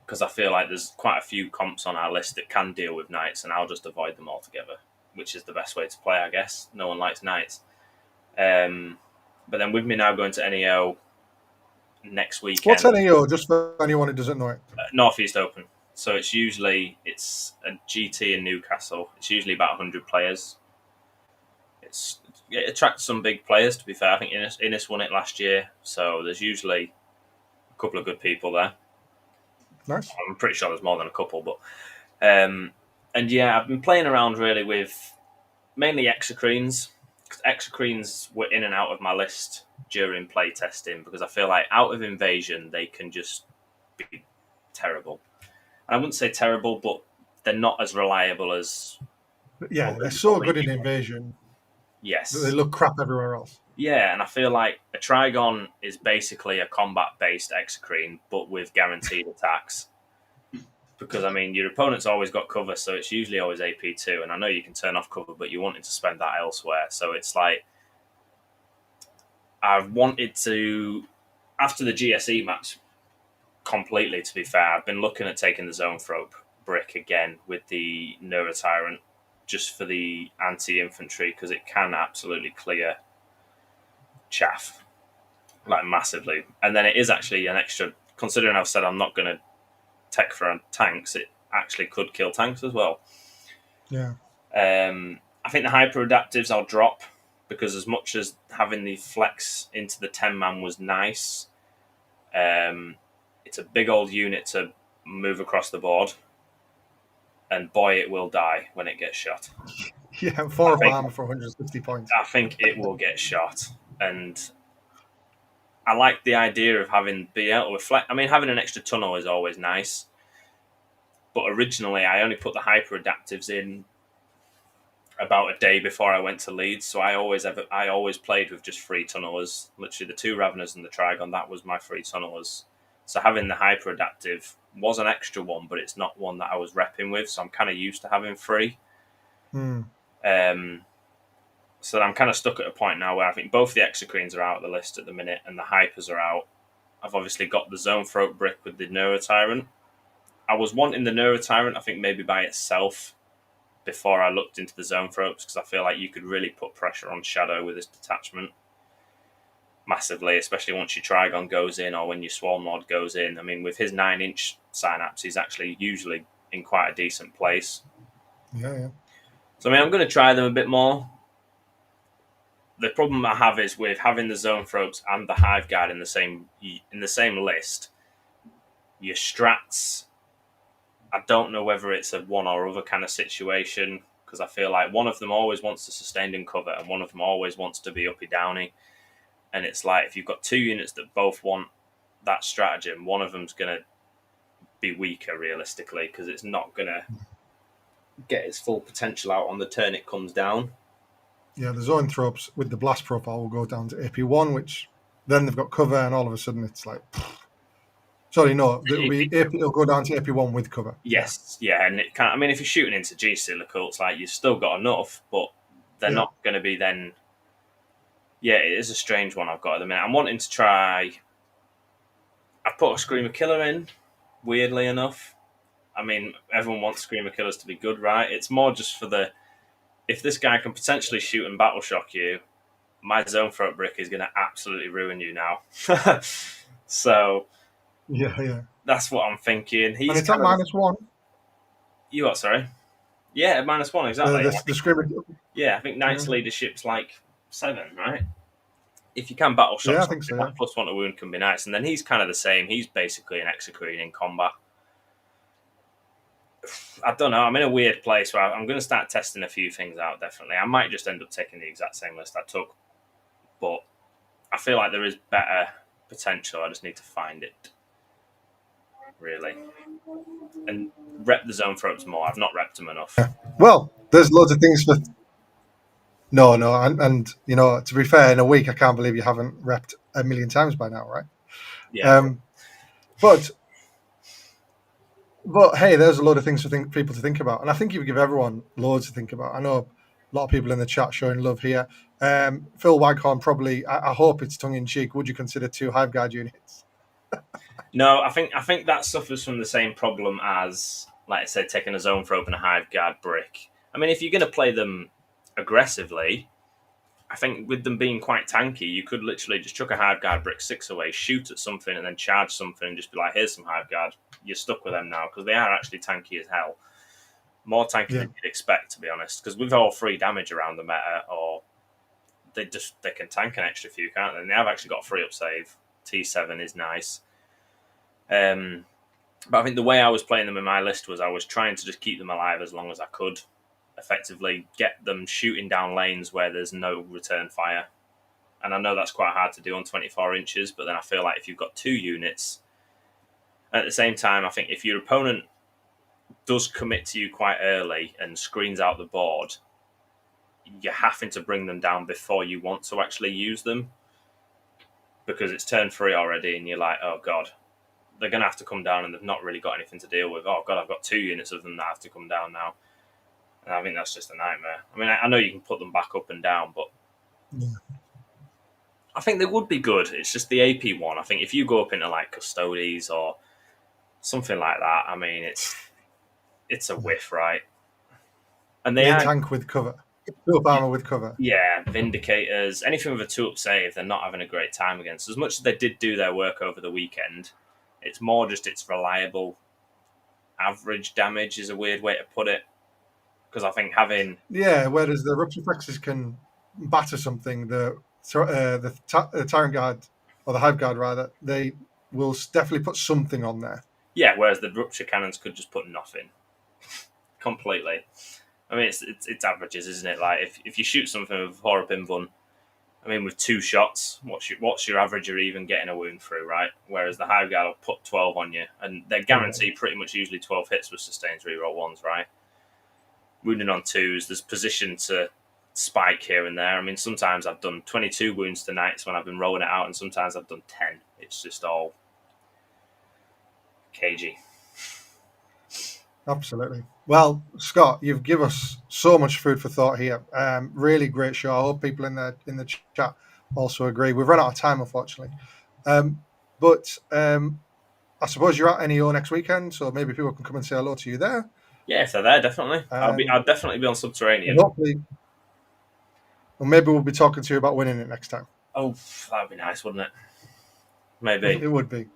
because I feel like there's quite a few comps on our list that can deal with knights, and I'll just avoid them altogether, which is the best way to play, I guess. No one likes knights. But then with me now going to NEO next What's weekend, NAO, just for anyone who doesn't know it? Northeast Open. So it's a GT in Newcastle. It's usually about 100 players. It attracts some big players. To be fair, I think Innis won it last year, so there's usually a couple of good people there. Nice. I'm pretty sure there's more than a couple, but and yeah, I've been playing around really with mainly exocrines because exocrines were in and out of my list during play testing because I feel like out of invasion they can just be terrible. And I wouldn't say terrible, but they're not as reliable as Yeah, they're so other good in units. invasion that they Yes. look crap everywhere else. Yeah, and I feel like a Trigon is basically a combat-based exocrine, but with guaranteed attacks. Because, I mean, your opponent's always got cover, so it's usually always AP2, and I know you can turn off cover, but you're wanting to spend that elsewhere. So it's like, I've wanted to, after the GSE match, completely, to be fair, I've been looking at taking the Zone Thrope brick again with the Neurotyrant, just for the anti-infantry, because it can absolutely clear chaff, like massively. And then it is actually an extra, considering I've said I'm not going to tech for tanks, it actually could kill tanks as well. Yeah. I think the hyper adaptives I'll drop because as much as having the flex into the 10-man was nice, it's a big old unit to move across the board, and boy, it will die when it gets shot. Yeah, 4 up armor for 160 points. I think it will get shot, and I like the idea of be able to reflect. I mean, having an extra tunnel is always nice, but originally I only put the hyper adaptives in about a day before I went to Leeds, so I always played with just 3 tunnelers. Literally, the 2 Raveners and the Trigon, that was my 3 tunnelers. So having the hyper adaptive was an extra one, but it's not one that I was repping with, so I'm kind of used to having 3. So I'm kind of stuck at a point now where I think both the exocrines are out of the list at the minute, and the hypers are out. I've obviously got the Zone Throat brick with the Neurotyrant. I was wanting the Neurotyrant, I think maybe by itself, before I looked into the Zone Throats, because I feel like you could really put pressure on Shadow with this detachment massively, especially once your Trigon goes in or when your Swarm Lord goes in. I mean, with his 9-inch synapse, he's actually usually in quite a decent place. Yeah. So, I mean, I'm going to try them a bit more. The problem I have is with having the Zone Throats and the Hive Guard in the same list, your strats, I don't know whether it's a one or other kind of situation, because I feel like one of them always wants to sustain and cover, and one of them always wants to be uppy downy. and it's like if you've got two units that both want that stratagem, one of them's going to be weaker realistically because it's not going to get its full potential out on the turn it comes down. Yeah, the zoanthropes with the blast profile will go down to AP1, which then they've got cover, and all of a sudden it's like, sorry, no, it'll go down to AP1 with cover. Yes, yeah, and it can't. I mean, if you're shooting into G Silicults, like you've still got enough, but they're not going to be then. Yeah, it is a strange one I've got at the minute. I'm wanting to try. I've put a Screamer Killer in, weirdly enough. I mean, everyone wants Screamer Killers to be good, right? It's more just for the. If this guy can potentially shoot and battle shock you, my Zoanthrope brick is going to absolutely ruin you now. So. Yeah. That's what I'm thinking. And it's at -1. You what, sorry? Yeah, at -1, exactly. The Screamer. Yeah, I think Knight's leadership's like 7, right? If you can battle shock, I think so. That +1 to wound can be nice. And then he's kind of the same. He's basically an Execrene in combat. I don't know. I'm in a weird place where I'm going to start testing a few things out, definitely. I might just end up taking the exact same list I took. But I feel like there is better potential. I just need to find it. Really. And rep the Zoanthropes more. I've not repped them enough. Well, there's loads of things for. No, and you know, to be fair, in a week, I can't believe you haven't repped a million times by now, right? Yeah. But hey, there's a lot of things for people to think about, and I think you give everyone loads to think about. I know a lot of people in the chat showing love here. Phil Waghorn probably. I hope it's tongue in cheek. Would you consider 2 Hive Guard units? No, I think that suffers from the same problem as, like I said, taking a Zoanthrope and a Hive Guard brick. I mean, if you're going to play them aggressively, I think with them being quite tanky, you could literally just chuck a Hive Guard brick 6 away, shoot at something, and then charge something and just be like, here's some Hive Guard. You're stuck with them now, because they are actually tanky as hell. More tanky than you'd expect, to be honest, because with all 3 damage around the meta, or they can tank an extra few, can't they? And they have actually got a 3-up save. T7 is nice. But I think the way I was playing them in my list was I was trying to just keep them alive as long as I could, effectively get them shooting down lanes where there's no return fire. And I know that's quite hard to do on 24 inches, but then I feel like if you've got 2 units, at the same time, I think if your opponent does commit to you quite early and screens out the board, you're having to bring them down before you want to actually use them, because it's turn 3 already and you're like, oh god, they're going to have to come down and they've not really got anything to deal with. Oh god, I've got 2 units of them that have to come down now. And I think that's just a nightmare. I mean, I know you can put them back up and down, but I think they would be good. It's just the AP one. I think if you go up into like Custodes or something like that, I mean, it's a whiff, right? And they tank with cover. 2-up armor with cover. Yeah, Vindicators, anything with a 2-up save, they're not having a great time against. As much as they did do their work over the weekend, it's more just it's reliable average damage is a weird way to put it. Because I think having... Yeah, whereas the Rupture Flexes can batter something, the Tyrant Guard, or the Hive Guard rather, they will definitely put something on there. Yeah, whereas the Rupture Cannons could just put nothing. Completely. I mean, it's averages, isn't it? Like, if you shoot something with 4-up invuln, I mean, with 2 shots, what's your average or even getting a wound through, right? Whereas the Hive Guard will put 12 on you, and they're guaranteed pretty much usually 12 hits with sustains reroll 1s, right? Wounding on 2s, there's position to spike here and there. I mean, sometimes I've done 22 wounds to Knights when I've been rolling it out, and sometimes I've done 10. It's just all cagey. Absolutely. Well, Scott, you've given us so much food for thought here. Really great show. I hope people in the chat also agree. We've run out of time, unfortunately. But I suppose you're at NEO next weekend, so maybe people can come and say hello to you there. Yeah, if they're there, definitely. I'll definitely be on Subterranean. Hopefully, or maybe we'll be talking to you about winning it next time. Oh, that'd be nice, wouldn't it? Maybe. It would be.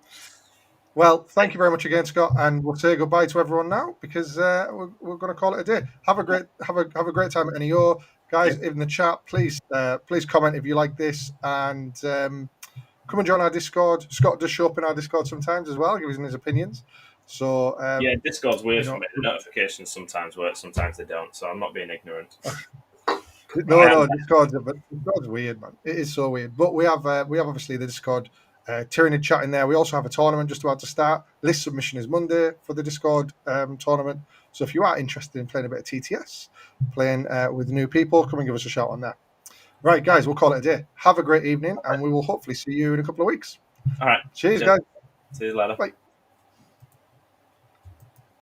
Well, thank you very much again, Scott, and we'll say goodbye to everyone now because we're going to call it a day. Have a great time at NEO, guys. In the chat, please comment if you like this, and come and join our Discord. Scott does show up in our Discord sometimes as well, giving his opinions. So yeah, Discord's weird for me. The notifications sometimes work, sometimes they don't. So I'm not being ignorant. No, Discord's weird, man. It is so weird. But we have obviously the Discord Tyranid chat in there. We also have a tournament just about to start. List submission is Monday for the Discord tournament. So if you are interested in playing a bit of TTS, playing with new people, come and give us a shout on that. Right, guys, we'll call it a day. Have a great evening, and we will hopefully see you in a couple of weeks. All right. Cheers, guys. See you later. Bye.